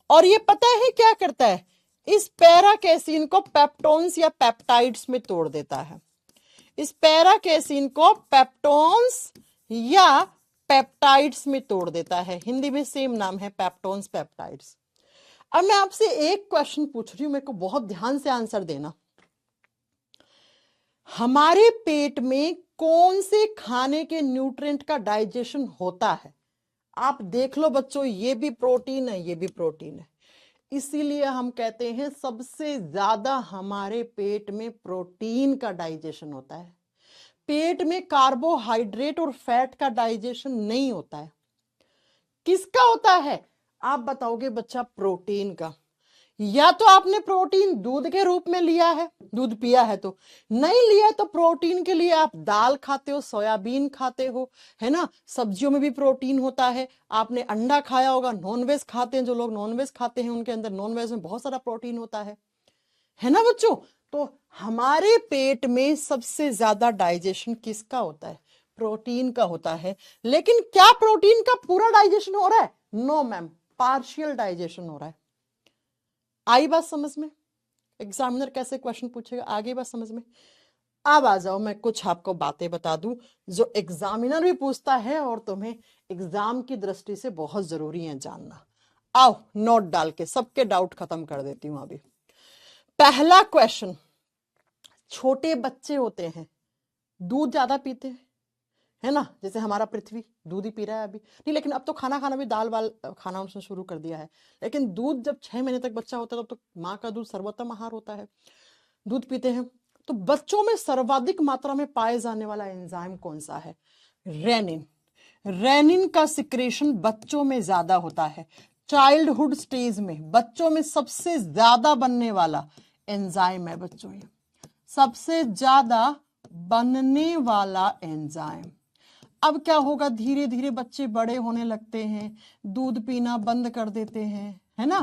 और ये पता है क्या करता है? इस पैरा केसीन को पेप्टोन्स या पेप्टाइड्स में तोड़ देता है। इस पैरा केसीन को पेप्टोन्स या पेप्टाइड्स में तोड़ देता है। हिंदी में सेम नाम है, पेप्टोन्स पेप्टाइड्स। अब मैं आपसे एक क्वेश्चन पूछ रही हूं, मेरे को बहुत ध्यान से आंसर देना। हमारे पेट में कौन से खाने के न्यूट्रिएंट का डाइजेशन होता है? आप देख लो बच्चों, ये भी प्रोटीन है, ये भी प्रोटीन है, इसीलिए हम कहते हैं सबसे ज्यादा हमारे पेट में प्रोटीन का डाइजेशन होता है। पेट में कार्बोहाइड्रेट और फैट का डाइजेशन नहीं होता है। किसका होता है? आप बताओगे बच्चा, प्रोटीन का। या तो आपने प्रोटीन दूध के रूप में लिया है, दूध पिया है, तो नहीं लिया तो प्रोटीन के लिए आप दाल खाते हो, सोयाबीन खाते हो, है ना। सब्जियों में भी प्रोटीन होता है। आपने अंडा खाया होगा, नॉनवेज खाते हैं जो लोग नॉनवेज खाते हैं उनके अंदर नॉनवेज में बहुत सारा प्रोटीन होता है ना बच्चों। तो हमारे पेट में सबसे ज्यादा डाइजेशन किसका होता है? प्रोटीन का होता है। लेकिन क्या प्रोटीन का पूरा डाइजेशन हो रहा है? नो मैम, पार्शियल डाइजेशन हो रहा है। आई बात समझ में? एग्जामिनर कैसे क्वेश्चन पूछेगा, आगे बात समझ में? अब आ जाओ, मैं कुछ आपको बातें बता दूं जो एग्जामिनर भी पूछता है और तुम्हें एग्जाम की दृष्टि से बहुत जरूरी है जानना। आओ नोट डाल के सबके डाउट खत्म कर देती हूं अभी। पहला क्वेश्चन, छोटे बच्चे होते हैं, दूध ज्यादा पीते हैं, है ना। जैसे हमारा पृथ्वी दूध ही पी रहा है अभी, नहीं लेकिन अब तो खाना खाना भी दाल वाल खाना उसने शुरू कर दिया है। लेकिन दूध जब 6 महीने तक बच्चा होता है तब तो माँ का दूध सर्वोत्तम आहार होता है, दूध पीते हैं। तो बच्चों में सर्वाधिक मात्रा में पाए जाने वाला एंजाइम कौन सा है? रेनिन। रेनिन का सिक्रेशन बच्चों में ज्यादा होता है। चाइल्डहुड स्टेज में बच्चों में सबसे ज्यादा बनने वाला एंजाइम है बच्चों ये। सबसे ज्यादा बनने वाला एंजाइम। अब क्या होगा, धीरे धीरे बच्चे बड़े होने लगते हैं, दूध पीना बंद कर देते हैं, है ना,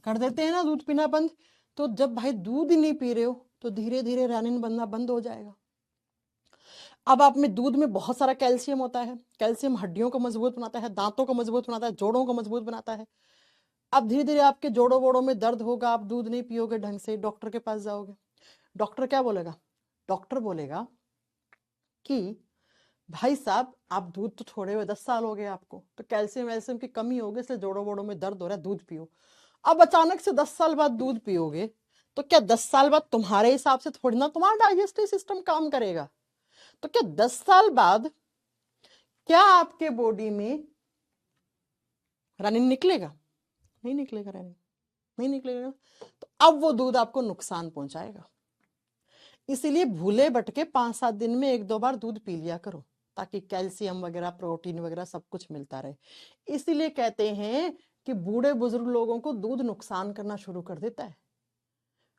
कर देते हैं ना दूध पीना बंद। तो जब भाई दूध ही नहीं पी रहे हो तो धीरे धीरे रेनिन बनना बंद हो जाएगा। अब आप में दूध में बहुत सारा कैल्शियम होता है, कैल्शियम हड्डियों को मजबूत बनाता है, दांतों को मजबूत बनाता है, जोड़ों को मजबूत बनाता है। अब धीरे धीरे आपके जोड़ों वोड़ों में दर्द होगा, आप दूध नहीं पियोगे ढंग से, डॉक्टर के पास जाओगे, डॉक्टर क्या बोलेगा, डॉक्टर बोलेगा कि भाई साहब आप दूध तो छोड़े हुए 10 साल हो गए आपको, तो कैल्शियम वैल्शियम की कमी होगी, इसलिए जोड़ों वोड़ों में दर्द हो रहा है, दूध पियो। अब अचानक से 10 साल बाद दूध पियोगे तो क्या 10 साल बाद तुम्हारे हिसाब से थोड़ी ना तुम्हारा डाइजेस्टिव सिस्टम काम करेगा। तो क्या 10 साल बाद क्या आपके बॉडी में रेनिन निकलेगा, नहीं निकलेगा, रेनिन नहीं निकलेगा। तो अब वो दूध आपको नुकसान पहुंचाएगा। इसीलिए भूले भटके 5-7 दिन में 1-2 बार दूध पी लिया करो, ताकि कैल्शियम वगैरह प्रोटीन वगैरह सब कुछ मिलता रहे। इसीलिए कहते हैं कि बूढ़े बुजुर्ग लोगों को दूध नुकसान करना शुरू कर देता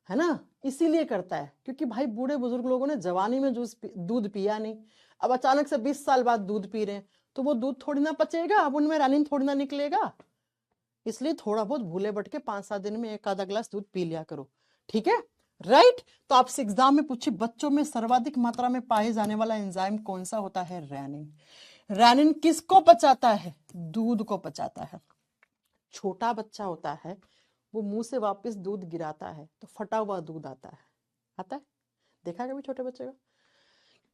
है ना, इसीलिए करता है क्योंकि भाई बूढ़े बुजुर्ग लोगों ने जवानी में दूध पिया नहीं, अब अचानक से 20 साल बाद दूध पी रहे हैं, तो वो दूध थोड़ी ना पचेगा, अब उनमें रेनिन थोड़ी ना निकलेगा। इसलिए थोड़ा बहुत भूले भटके 5-7 दिन में 1 आधा ग्लास दूध पी लिया करो, ठीक है, राइट। तो आपसे एग्जाम में पूछे बच्चों में सर्वाधिक मात्रा में पाए जाने वाला एंजाइम कौन सा होता है, रेनिन। रेनिन किसको पचाता है, दूध को पचाता है। छोटा बच्चा होता है वो मुंह से वापस दूध गिराता है तो फटा हुआ दूध आता है, देखा कभी छोटे बच्चे का,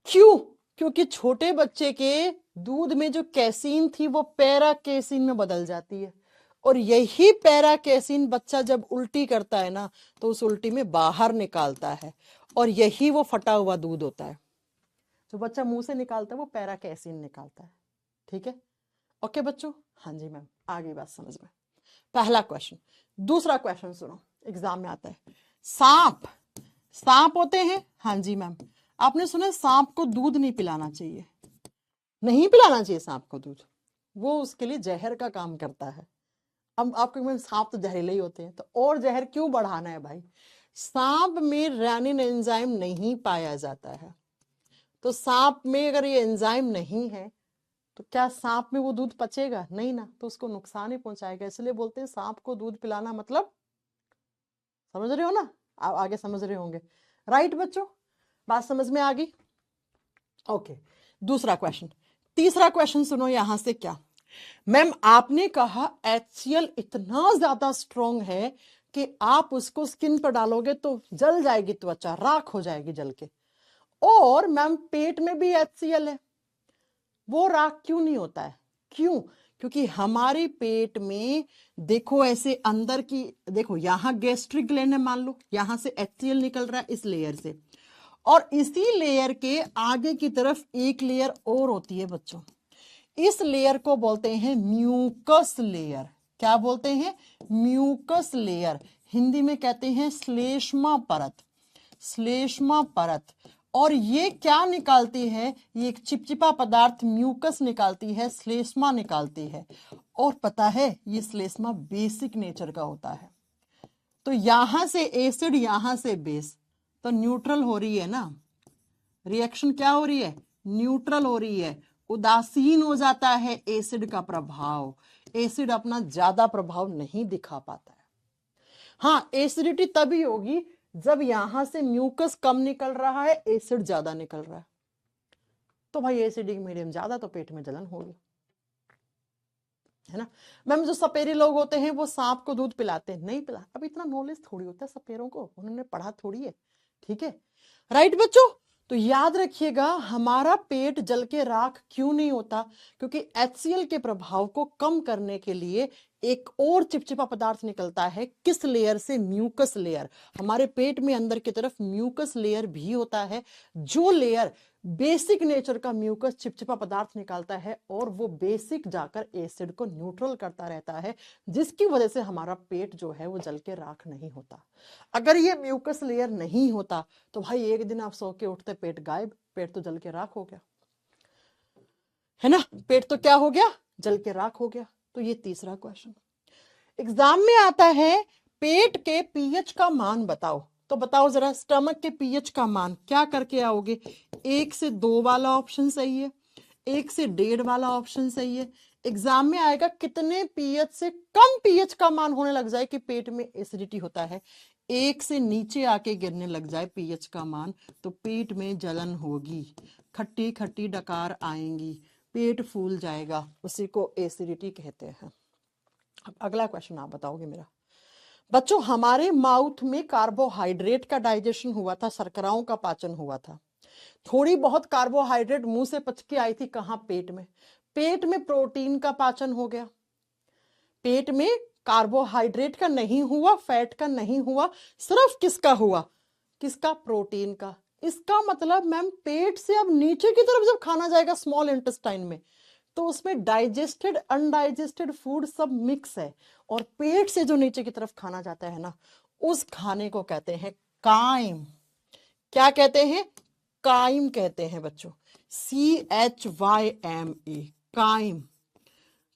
क्यों, क्योंकि छोटे बच्चे के दूध में जो कैसीन थी वो पैरा कैसीन में बदल जाती है, और यही पैरा कैसीन बच्चा जब उल्टी करता है ना तो उस उल्टी में बाहर निकालता है, और यही वो फटा हुआ दूध होता है। जो बच्चा मुंह से निकालता है वो पैरा कैसीन निकालता है, ठीक है, ओके बच्चों, हाँ जी मैम, आ गई बात समझ में। पहला क्वेश्चन। दूसरा क्वेश्चन सुनो, एग्जाम में आता है, सांप होते हैं, हाँ जी मैम, आपने सुना सांप को दूध नहीं पिलाना चाहिए, नहीं पिलाना चाहिए सांप को दूध, वो उसके लिए जहर का काम करता है। अब आपको सांप तो जहरीले ही होते हैं, तो और जहर क्यों बढ़ाना है भाई। सांप में रेनिन एंजाइम नहीं पाया जाता है, तो सांप में अगर ये एंजाइम नहीं है तो क्या सांप में वो दूध पचेगा, नहीं ना, तो उसको नुकसान ही पहुंचाएगा। इसलिए बोलते हैं सांप को दूध पिलाना मतलब, समझ रहे हो ना, आप आगे समझ रहे होंगे, राइट बच्चों, बात समझ में आ गई, ओके। दूसरा क्वेश्चन, तीसरा क्वेश्चन सुनो यहां से, क्या मैम आपने कहा HCl इतना ज्यादा स्ट्रॉन्ग है कि आप उसको स्किन पर डालोगे तो जल जाएगी त्वचा, राख हो जाएगी जल के, और मैम पेट में भी HCl है, वो राख क्यों नहीं होता है, क्यों, क्योंकि हमारे पेट में देखो ऐसे अंदर की, देखो यहां गैस्ट्रिक ग्लैंड है, मान लो यहां से HCl निकल रहा है इस लेयर से, और इसी लेयर के आगे की तरफ एक लेयर और होती है बच्चों, इस लेयर को बोलते हैं म्यूकस लेयर। क्या बोलते हैं, म्यूकस लेयर, हिंदी में कहते हैं श्लेष्मा परत, श्लेष्मा परत। और ये क्या निकालती है, ये एक चिपचिपा पदार्थ म्यूकस निकालती है, श्लेष्मा निकालती है, और पता है ये श्लेष्मा बेसिक नेचर का होता है। तो यहां से एसिड यहां से बेस, तो न्यूट्रल हो रही है ना, रिएक्शन क्या हो रही है, न्यूट्रल हो रही है, उदासीन हो जाता है एसिड का प्रभाव, एसिड अपना ज्यादा प्रभाव नहीं दिखा पाता है। हाँ, एसिडिटी तभी होगी जब यहां से म्यूकस कम निकल रहा है, एसिड ज्यादा निकल रहा है, तो भाई एसिडिक मीडियम ज्यादा तो पेट में जलन होगी, है ना। मैम जो सपेरे लोग होते हैं वो सांप को दूध पिलाते हैं, नहीं पिला, अब इतना नॉलेज थोड़ी होता है सपेरों को, उन्होंने पढ़ा थोड़ी है, ठीक है, राइट बच्चों। तो याद रखिएगा हमारा पेट जल के राख क्यों नहीं होता, क्योंकि HCl के प्रभाव को कम करने के लिए एक और चिपचिपा पदार्थ निकलता है, किस लेयर से, म्यूकस लेयर। हमारे पेट में अंदर की तरफ म्यूकस लेयर भी होता है, जो लेयर बेसिक नेचर का म्यूकस चिपचिपा पदार्थ निकालता है, और वो बेसिक जाकर एसिड को न्यूट्रल करता रहता है, जिसकी वजह से हमारा पेट जो है वो जल के राख नहीं होता। अगर ये म्यूकस लेयर नहीं होता तो भाई एक दिन आप सो के उठते पेट गायब, पेट तो जल के राख हो गया, है ना, पेट तो क्या हो गया, जल के राख हो गया। तो ये तीसरा क्वेश्चन एग्जाम में आता है, पेट के पीएच का मान बताओ, तो बताओ जरा, स्टमक के पीएच का मान क्या करके आओगे? 1 से 2 वाला ऑप्शन सही है, 1 से 1.5 वाला ऑप्शन सही है। एग्जाम में आएगा कितने पीएच से कम पीएच का मान होने लग जाए कि पेट में एसिडिटी होता है, 1 से नीचे आके गिरने लग जाए पीएच का मान, तो पेट में जलन होगी, खट्टी खट्टी डकार आएंगी, पेट फूल जाएगा, उसी को एसिडिटी कहते हैं। अब अगला क्वेश्चन आप बताओगे मेरा। बच्चों, हमारे माउथ में कार्बोहाइड्रेट का डाइजेशन हुआ था, शर्कराओं का पाचन हुआ था। थोड़ी बहुत कार्बोहाइड्रेट मुंह से पच के आई थी, कहां? पेट में। पेट में प्रोटीन का पाचन हो गया। पेट में कार्बोहाइड्रेट का नहीं हुआ, फैट का नहीं हुआ, सिर्फ किसका हुआ? किसका? प्रोटीन का। इसका मतलब मैम पेट से अब नीचे की तरफ जब खाना जाएगा स्मॉल इंटेस्टाइन में, तो उसमें डाइजेस्टेड अनडाइजेस्टेड फूड सब मिक्स है, और पेट से जो नीचे की तरफ खाना जाता है ना, उस खाने को कहते हैं काइम। क्या कहते हैं? काइम कहते हैं बच्चों, CHYME, काइम।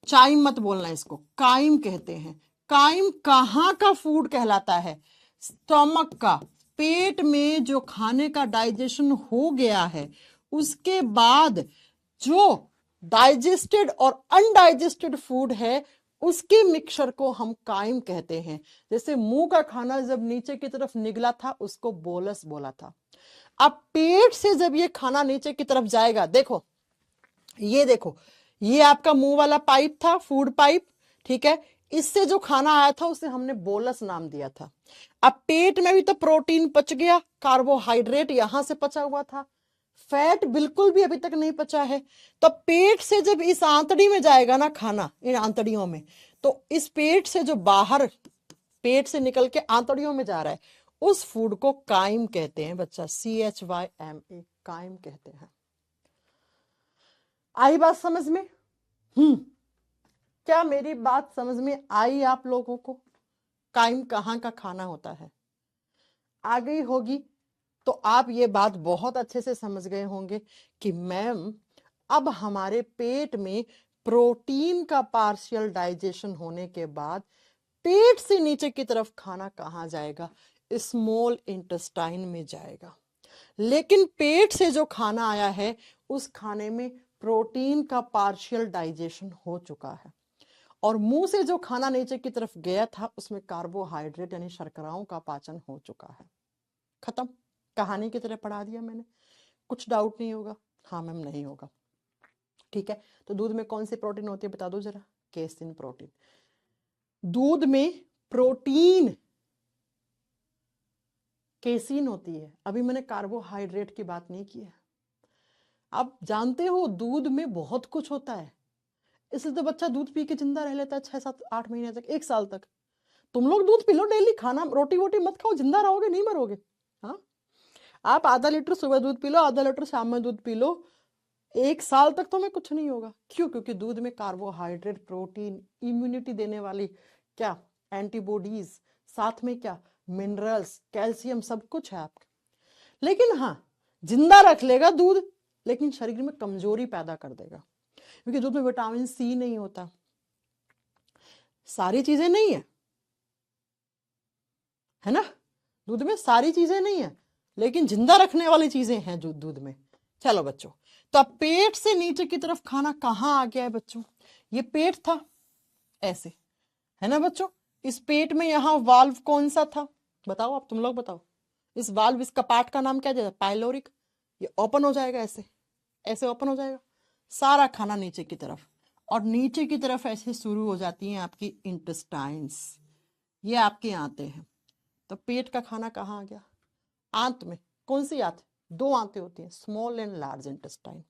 चाइम मत बोलना इसको, काइम कहते हैं। काइम कहाँ का फूड कहलाता है? स्टमक का। पेट में जो खाने का डाइजेशन हो गया है, उसके बाद जो डाइजेस्टेड और अनडाइजेस्टेड फूड है, उसके मिक्सचर को हम काइम कहते हैं। जैसे मुंह का खाना जब नीचे की तरफ निकला था, उसको बोलस बोला था। अब पेट से जब ये खाना नीचे की तरफ जाएगा, देखो ये आपका मुंह वाला पाइप था, फूड पाइप, ठीक है। इससे जो खाना आया था उसे हमने बोलस नाम दिया था। अब पेट में भी तो प्रोटीन पच गया, कार्बोहाइड्रेट यहां से पचा हुआ था, फैट बिल्कुल भी अभी तक नहीं पचा है। तो पेट से जब इस आंतड़ी में जाएगा ना खाना, इन आंतड़ियों में, तो इस पेट से जो बाहर पेट से निकल के आंतड़ियों में जा रहा है, उस फूड को काइम कहते हैं बच्चा, CHYME, काइम कहते हैं। आई बात समझ में? क्या मेरी बात समझ में आई आप लोगों को? काइम कहाँ का खाना होता है? आ गई होगी। तो आप ये बात बहुत अच्छे से समझ गए होंगे कि मैम अब हमारे पेट में प्रोटीन का पार्शियल डाइजेशन होने के बाद पेट से नीचे की तरफ खाना कहाँ जाएगा? स्मॉल इंटेस्टाइन में जाएगा। लेकिन पेट से जो खाना आया है, उस खाने में प्रोटीन का पार्शियल डाइजेशन हो चुका है, और मुंह से जो खाना नीचे की तरफ गया था, उसमें कार्बोहाइड्रेट यानी शर्कराओं का पाचन हो चुका है। खत्म। कहानी की तरह पढ़ा दिया मैंने। कुछ डाउट नहीं होगा? हाँ मैम, नहीं होगा। ठीक है। तो दूध में कौन सी प्रोटीन होती है बता दो जरा? Casein protein. दूध में प्रोटीन केसिन होती है। अभी मैंने कार्बोहाइड्रेट की बात नहीं की है। आप जानते हो दूध में बहुत कुछ होता है, इसलिए तो बच्चा दूध पी के जिंदा रह लेता है 6, 7, 8 महीने तक, 1 साल तक। तुम लोग दूध पी लो डेली, खाना रोटी वोटी मत खाओ, जिंदा रहोगे, नहीं मरोगे। हाँ, आप आधा लीटर सुबह दूध पी लो, आधा लीटर शाम में दूध पी लो, 1 साल तक तुम्हें कुछ नहीं होगा। क्यों? क्योंकि दूध में कार्बोहाइड्रेट, प्रोटीन, इम्यूनिटी देने वाली क्या एंटीबॉडीज, साथ में क्या मिनरल्स, कैल्शियम, सब कुछ है आपके। लेकिन हाँ, जिंदा रख लेगा दूध, लेकिन शरीर में कमजोरी पैदा कर देगा, क्योंकि दूध में विटामिन सी नहीं होता। सारी चीजें नहीं है ना, दूध में सारी चीजें नहीं है, लेकिन जिंदा रखने वाली चीजें हैं दूध में। चलो बच्चों, तो अब पेट से नीचे की तरफ खाना कहाँ आ गया है बच्चों? ये पेट था ऐसे, है ना बच्चों। इस पेट में यहाँ वाल्व कौन सा था बताओ? आप तुम लोग बताओ। इस वाल्व, इस कपाट का नाम क्या है? पाइलोरिक। ये ओपन हो जाएगा, ऐसे ऐसे ओपन हो जाएगा, सारा खाना नीचे की तरफ, और नीचे की तरफ ऐसे शुरू हो जाती हैं आपकी इंटेस्टाइन्स। ये आपके आंतें हैं। तो पेट का खाना कहाँ आ गया? आंत में। कौन सी आंत? 2 आंतें होती हैं, स्मॉल एंड लार्ज इंटेस्टाइन।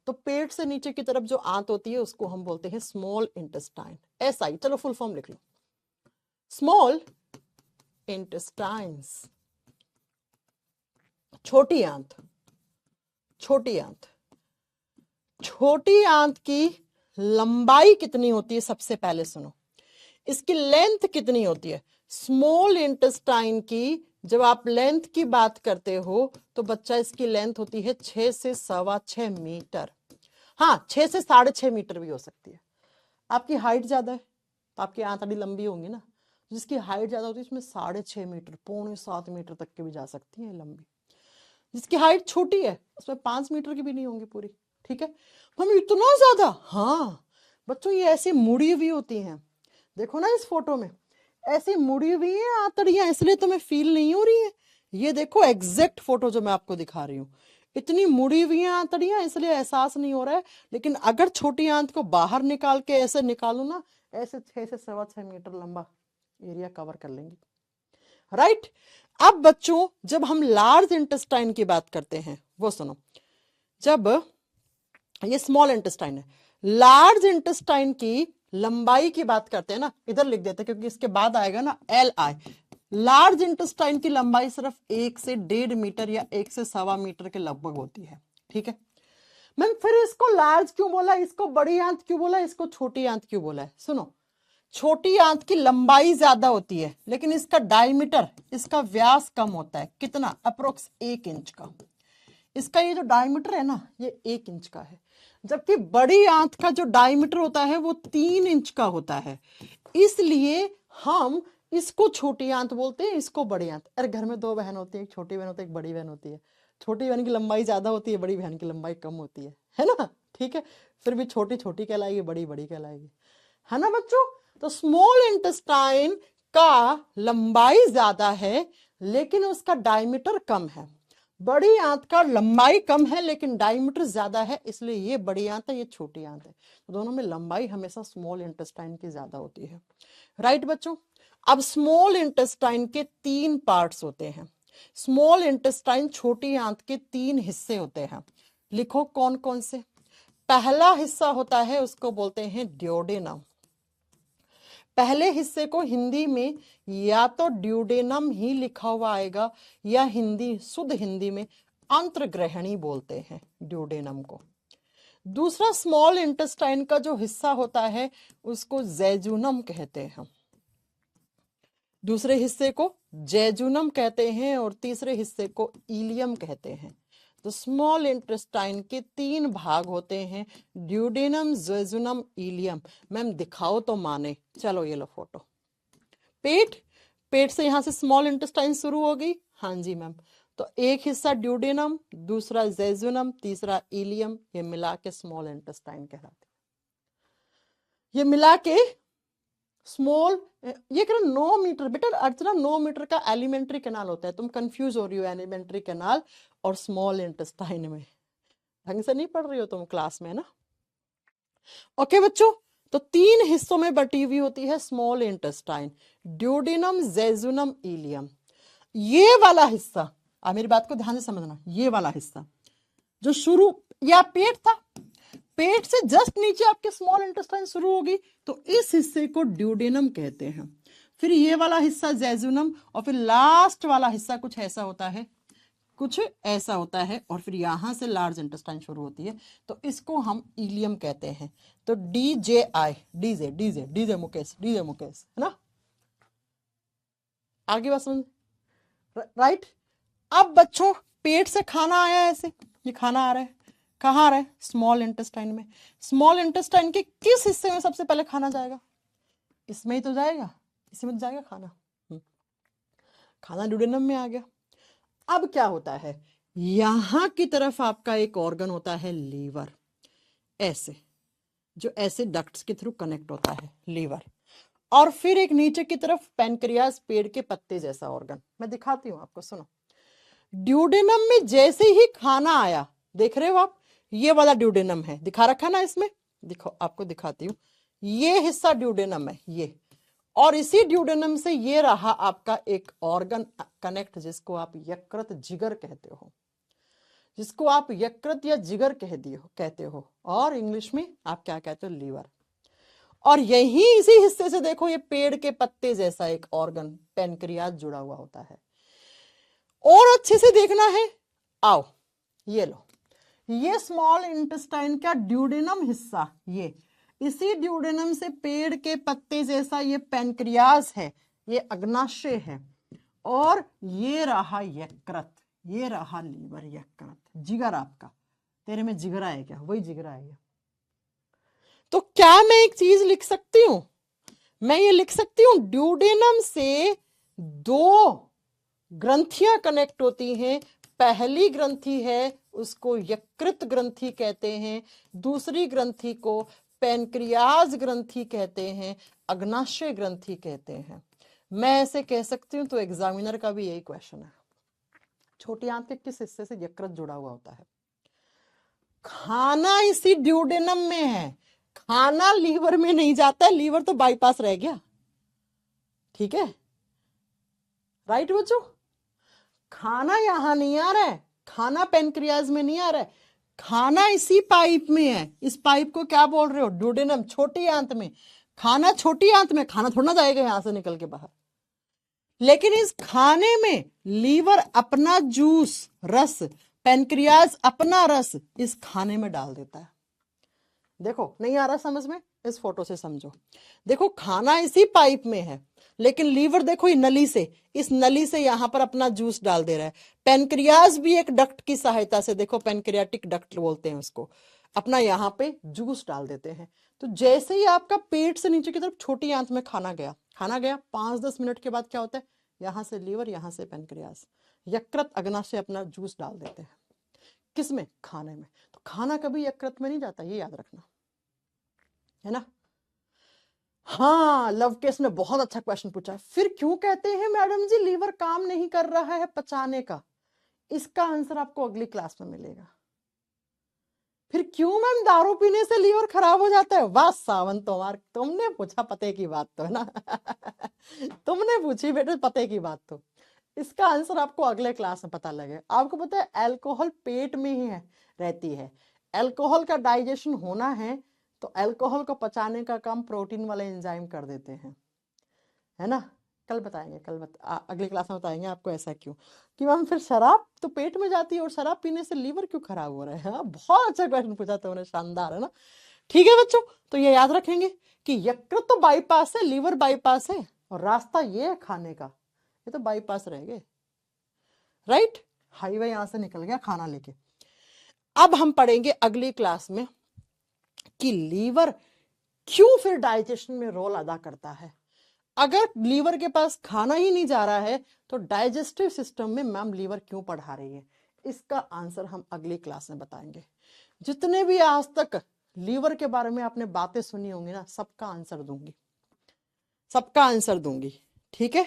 तो पेट से नीचे की तरफ जो आंत होती है, उसको हम बोलते हैं स्मॉल इंटेस्टाइन, SI। चलो फुल फॉर्म लिख लो, स्मॉल इंटेस्टाइन्स। छोटी आंत, छोटी आंत। छोटी आंत की लंबाई कितनी होती है? सबसे पहले सुनो, इसकी लेंथ कितनी होती है? स्मॉल इंटेस्टाइन की जब आप लेंथ की बात करते हो, तो बच्चा इसकी लेंथ होती है 6 से 6.25 मीटर। हाँ, 6 से 6.5 मीटर भी हो सकती है। आपकी हाइट ज्यादा है, तो आपकी आंतड़ी लंबी होंगी ना, जिसकी हाइट ज्यादा होती है उसमें 6.5 मीटर, 6.25 मीटर तक की भी जा सकती है लंबी। जिसकी हाइट छोटी है उसमें 5 मीटर की भी नहीं होंगी पूरी। ठीक है, हम इतना ज्यादा, हाँ बच्चों ये ऐसी मुड़ी हुई होती हैं, देखो ना इस फोटो में ऐसी मुड़ी हुई है आंतड़ियां, इसलिए तुम्हें फील नहीं हो रही है। ये देखो एग्जैक्ट फोटो जो मैं आपको दिखा रही हूँ, इतनी मुड़ी हुई है आंतड़ियां इसलिए एहसास नहीं हो रहा है। लेकिन अगर छोटी आंत को बाहर निकाल के ऐसे निकालू ना, ऐसे 6 से 6.25 मीटर लंबा एरिया कवर कर लेंगी। राइट। अब बच्चों जब हम लार्ज इंटेस्टाइन की बात करते हैं वो सुनो, जब ये स्मॉल इंटेस्टाइन है, लार्ज इंटेस्टाइन की लंबाई की बात करते हैं ना, इधर लिख देते हैं क्योंकि इसके बाद आएगा ना LI। लार्ज इंटेस्टाइन की लंबाई सिर्फ 1 से 1.5 मीटर या 1 से 1.25 मीटर के लगभग होती है। ठीक है मैम, फिर इसको लार्ज क्यों बोला, इसको बड़ी आंत क्यों बोला, इसको छोटी आंत क्यों बोला है? सुनो, छोटी आंत की लंबाई ज्यादा होती है लेकिन इसका डायमीटर, इसका व्यास कम होता है। कितना? अप्रोक्स 1 इंच का। इसका ये जो डायमीटर है ना ये 1 इंच का है, जबकि बड़ी आंत का जो डायमीटर होता है वो 3 इंच का होता है। इसलिए हम इसको छोटी आंत बोलते हैं, इसको बड़ी आंत। अरे घर में 2 बहन होती है, एक छोटी बहन होती है, एक बड़ी बहन होती है। छोटी बहन की लंबाई ज्यादा होती है, बड़ी बहन की लंबाई कम होती है ना? ठीक है, फिर भी छोटी छोटी कहलाएगी, बड़ी बड़ी कहलाएगी, है ना बच्चों? तो स्मॉल इंटेस्टाइन का लंबाई ज्यादा है लेकिन उसका डायमीटर कम है। बड़ी आंत का लंबाई कम है लेकिन डायमीटर ज्यादा है, इसलिए ये बड़ी आंत है, ये छोटी आंत है। तो दोनों में लंबाई हमेशा स्मॉल इंटेस्टाइन की ज्यादा होती है। राइट बच्चों, अब स्मॉल इंटेस्टाइन के 3 पार्ट्स होते हैं। स्मॉल इंटेस्टाइन छोटी आंत के 3 हिस्से होते हैं। लिखो कौन कौन से। पहला हिस्सा होता है उसको बोलते हैं ड्यूडेनम। पहले हिस्से को हिंदी में या तो ड्यूडेनम ही लिखा हुआ आएगा या हिंदी, शुद्ध हिंदी में अंतर्ग्रहणी बोलते हैं ड्यूडेनम को। दूसरा स्मॉल इंटेस्टाइन का जो हिस्सा होता है उसको जैजुनम कहते हैं। दूसरे हिस्से को जैजुनम कहते हैं और तीसरे हिस्से को इलियम कहते हैं। तो स्मॉल इंटेस्टाइन के 3 भाग होते हैं, ड्यूडेनम, जैजुनम, इलियम। मैम दिखाओ तो माने। चलो ये लो फोटो। पेट, पेट से यहां से स्मॉल इंटेस्टाइन शुरू होगी। हाँ जी मैम, तो एक हिस्सा ड्यूडेनम, दूसरा जैजुनम, तीसरा इलियम, ये मिला के स्मॉल इंटेस्टाइन कहलाते। ये मिला के स्मॉल, ये कह 9 मीटर, बेटा अर्चना 9 मीटर का एलिमेंट्री कैनाल होता है। तुम कंफ्यूज हो रही हो एलिमेंट्री कैनाल और स्मॉल इंटेस्टाइन में, ढंग से नहीं पढ़ रही हो तुम क्लास में ना। ओके बच्चों, तो 3 हिस्सों में बटी हुई होती है स्मॉल इंटेस्टाइन, ड्यूडेनम, जैजुनम, इलियम। ये वाला हिस्सा, आप मेरी बात को ध्यान से समझना, ये वाला हिस्सा जो शुरू या पेट था, पेट से जस्ट नीचे आपके स्मॉल इंटेस्टाइन शुरू होगी, तो इस हिस्से को ड्यूडेनम कहते हैं। फिर ये वाला हिस्सा जैजुनम, और फिर लास्ट वाला हिस्सा कुछ ऐसा होता है, कुछ ऐसा होता है, और फिर यहां से लार्ज इंटेस्टाइन शुरू होती है, तो इसको हम इलियम कहते हैं। तो DJI, DJ DJ DJ Mukesh, DJ Mukesh, है ना? आगे बात समझ, राइट। अब बच्चों पेट से खाना आया ऐसे, ये खाना आ रहा है, कहाँ आ रहा है? स्मॉल इंटेस्टाइन में। स्मॉल इंटेस्टाइन के किस हिस्से में सबसे पहले खाना जाएगा? इसमें ही तो जाएगा, इसी में तो जाएगा खाना। खाना ड्यूडेनम में आ गया। अब क्या होता है, यहां की तरफ आपका एक ऑर्गन होता है लीवर, ऐसे, जो ऐसे डक्ट्स के थ्रू कनेक्ट होता है, लीवर। और फिर एक नीचे की तरफ पैनक्रियास, पेड़ के पत्ते जैसा ऑर्गन, मैं दिखाती हूं आपको, सुनो। ड्यूडेनम में जैसे ही खाना आया, देख रहे हो आप, ये वाला ड्यूडेनम है, दिखा रखा ना इसमें, दिखो आपको दिखाती हूँ, ये हिस्सा ड्यूडेनम है ये, और इसी ड्यूडेनम से ये रहा आपका एक ऑर्गन कनेक्ट, जिसको आप यकृत जिगर कहते हो, जिसको आप यकृत या जिगर कहते हो, और इंग्लिश में आप क्या कहते हो? लीवर। और यही इसी हिस्से से देखो ये पेड़ के पत्ते जैसा एक ऑर्गन पैनक्रियास जुड़ा हुआ होता है। और अच्छे से देखना है, आओ ये लो, ये स्मॉल इंटेस्टाइन का ड्यूडेनम हिस्सा, ये इसी ड्यूडेनम से पेड़ के पत्ते जैसा ये पैनक्रियास है, ये अग्नाशय है, और ये रहा यकृत, ये रहा लीवर, यकृत, जिगर। आपका, तेरे में जिगरा है क्या? वही जिगरा है ये। तो क्या मैं एक चीज लिख सकती हूं, मैं ये लिख सकती हूं ड्यूडेनम से दो ग्रंथियां कनेक्ट होती हैं। पहली ग्रंथि है उसको यकृत ग्रंथि कहते हैं, दूसरी ग्रंथि को पैनक्रियाज ग्रंथि कहते हैं, अग्नाशय ग्रंथि कहते हैं। मैं ऐसे कह सकती हूं, तो एग्जामिनर का भी यही क्वेश्चन है, छोटी आंत के किस हिस्से से यकृत जुड़ा हुआ होता है? खाना इसी ड्यूडेनम में है, खाना लीवर में नहीं जाता है, लीवर तो बाईपास रह गया, ठीक है, राइट बच्चों? खाना यहां नहीं आ रहा है, खाना पेनक्रियाज में नहीं आ रहा है, खाना इसी पाइप में है। इस पाइप को क्या बोल रहे हो? ड्यूडेनम, छोटी आंत में। खाना छोटी आंत में, खाना थोड़ा ना जाएगा यहां से निकल के बाहर, लेकिन इस खाने में लीवर अपना जूस, रस, पेनक्रियाज अपना रस इस खाने में डाल देता है। देखो नहीं आ रहा समझ में? इस फोटो से समझो। देखो खाना इसी पाइप में है, लेकिन लीवर देखो ये नली से, इस नली से यहां पर अपना जूस डाल दे रहा है। पेनक्रियाज भी एक डक्ट की सहायता से, देखो पेनक्रियाटिक डक्ट बोलते हैं उसको, अपना यहां पे जूस डाल देते हैं। तो जैसे ही आपका पेट से नीचे की तरफ छोटी आंत में खाना गया 5-10 मिनट के बाद क्या होता है? यहां से लीवर, यहां से पेनक्रियाज, यकृत, अग्नाशय अपना जूस डाल देते हैं। किसमें? खाने में। तो खाना कभी यकृत में नहीं जाता, ये याद रखना, है ना? हाँ, लवकेश ने बहुत अच्छा क्वेश्चन पूछा। फिर क्यों कहते हैं मैडम जी लीवर काम नहीं कर रहा है पचाने का? इसका आंसर आपको अगली क्लास में मिलेगा। फिर क्यों मैम दारू पीने से लीवर खराब हो जाता है? वाह सावन, तुमने पूछा पते की बात तो, है ना? तुमने पूछी बेटे पते की बात तो। इसका आंसर आपको अगले क्लास में पता लगे। आपको पता है अल्कोहल पेट में ही रहती है। अल्कोहल का डाइजेशन होना है तो अल्कोहल को पचाने का काम प्रोटीन वाले एंजाइम कर देते हैं, है ना? कल बताएंगे, अगली क्लास में बताएंगे आपको ऐसा क्यों, कि मैम फिर शराब तो पेट में जाती है और शराब पीने से लीवर क्यों खराब हो रहा है। हाँ, बहुत अच्छा क्वेश्चन पूछा तुमने, शानदार, है ना? ठीक है बच्चों, तो ये याद रखेंगे कि यकृत तो बाईपास है, लीवर बाईपास है, और रास्ता ये है खाने का, ये तो बाईपास रह गए, राइट? हाईवे यहां से निकल गया खाना लेके। अब हम पढ़ेंगे अगली क्लास में कि लीवर क्यों फिर डाइजेशन में रोल अदा करता है। अगर लीवर के पास खाना ही नहीं जा रहा है तो डाइजेस्टिव सिस्टम में मैम लीवर क्यों पढ़ा रही है, इसका आंसर हम अगली क्लास में बताएंगे। जितने भी आज तक लीवर के बारे में आपने बातें सुनी होंगी ना, सबका आंसर दूंगी, सबका आंसर दूंगी, ठीक है?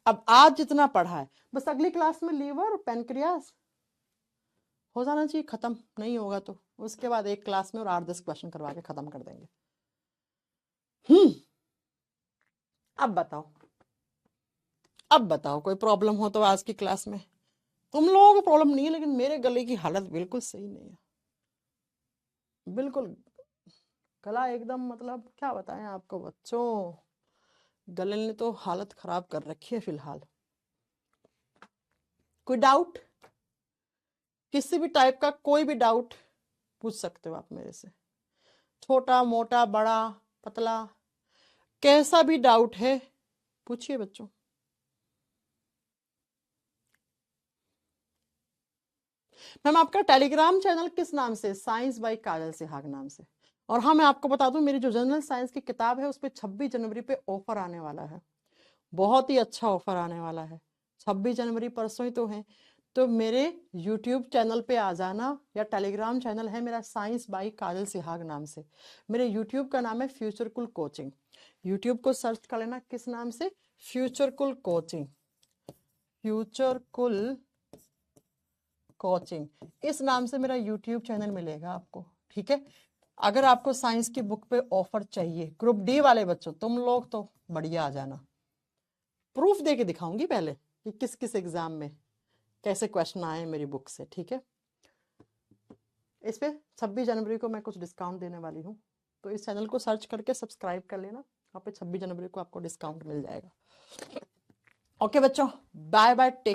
अब आज जितना पढ़ा है बस अगली क्लास में लीवर और पेनक्रियास हो जाना चाहिए खत्म, नहीं होगा तो उसके बाद एक क्लास में और 8-10 क्वेश्चन करवा के खत्म कर देंगे। अब बताओ कोई प्रॉब्लम हो तो आज की क्लास में? तुम लोगों को प्रॉब्लम नहीं है, लेकिन मेरे गले की हालत बिल्कुल सही नहीं है, बिल्कुल गला एकदम, मतलब क्या बताएं आपको बच्चों, गले ने तो हालत खराब कर रखी है फिलहाल। कोई डाउट, किसी भी टाइप का कोई भी डाउट पूछ सकते हो आप मेरे से, छोटा मोटा बड़ा पतला, कैसा भी डाउट है पूछिए बच्चों। मैम आपका टेलीग्राम चैनल किस नाम से? साइंस बाय काजल सिहाग नाम से। और हाँ, मैं आपको बता दूं मेरी जो जनरल साइंस की किताब है उस पर 26 जनवरी पे ऑफर आने वाला है, बहुत ही अच्छा ऑफर आने वाला है। 26 जनवरी परसों ही तो है, तो मेरे यूट्यूब चैनल पे आ जाना, या टेलीग्राम चैनल है मेरा साइंस बाय काजल सिहाग नाम से। मेरे यूट्यूब का नाम है फ्यूचरकुल कोचिंग, यूट्यूब को सर्च कर लेना किस नाम से? फ्यूचरकुल कोचिंग, फ्यूचरकुल कोचिंग, इस नाम से मेरा यूट्यूब चैनल मिलेगा आपको, ठीक है? अगर आपको साइंस की बुक पे ऑफर चाहिए, ग्रुप डी वाले बच्चों तुम लोग तो बढ़िया आ जाना, प्रूफ दे के दिखाऊंगी पहले कि किस किस एग्जाम में कैसे क्वेश्चन आए मेरी बुक से, ठीक है? इस पे 26 जनवरी को मैं कुछ डिस्काउंट देने वाली हूँ, तो इस चैनल को सर्च करके सब्सक्राइब कर लेना, वहाँ पे 26 जनवरी को आपको डिस्काउंट मिल जाएगा। ओके बच्चों, बाय बाय, टेक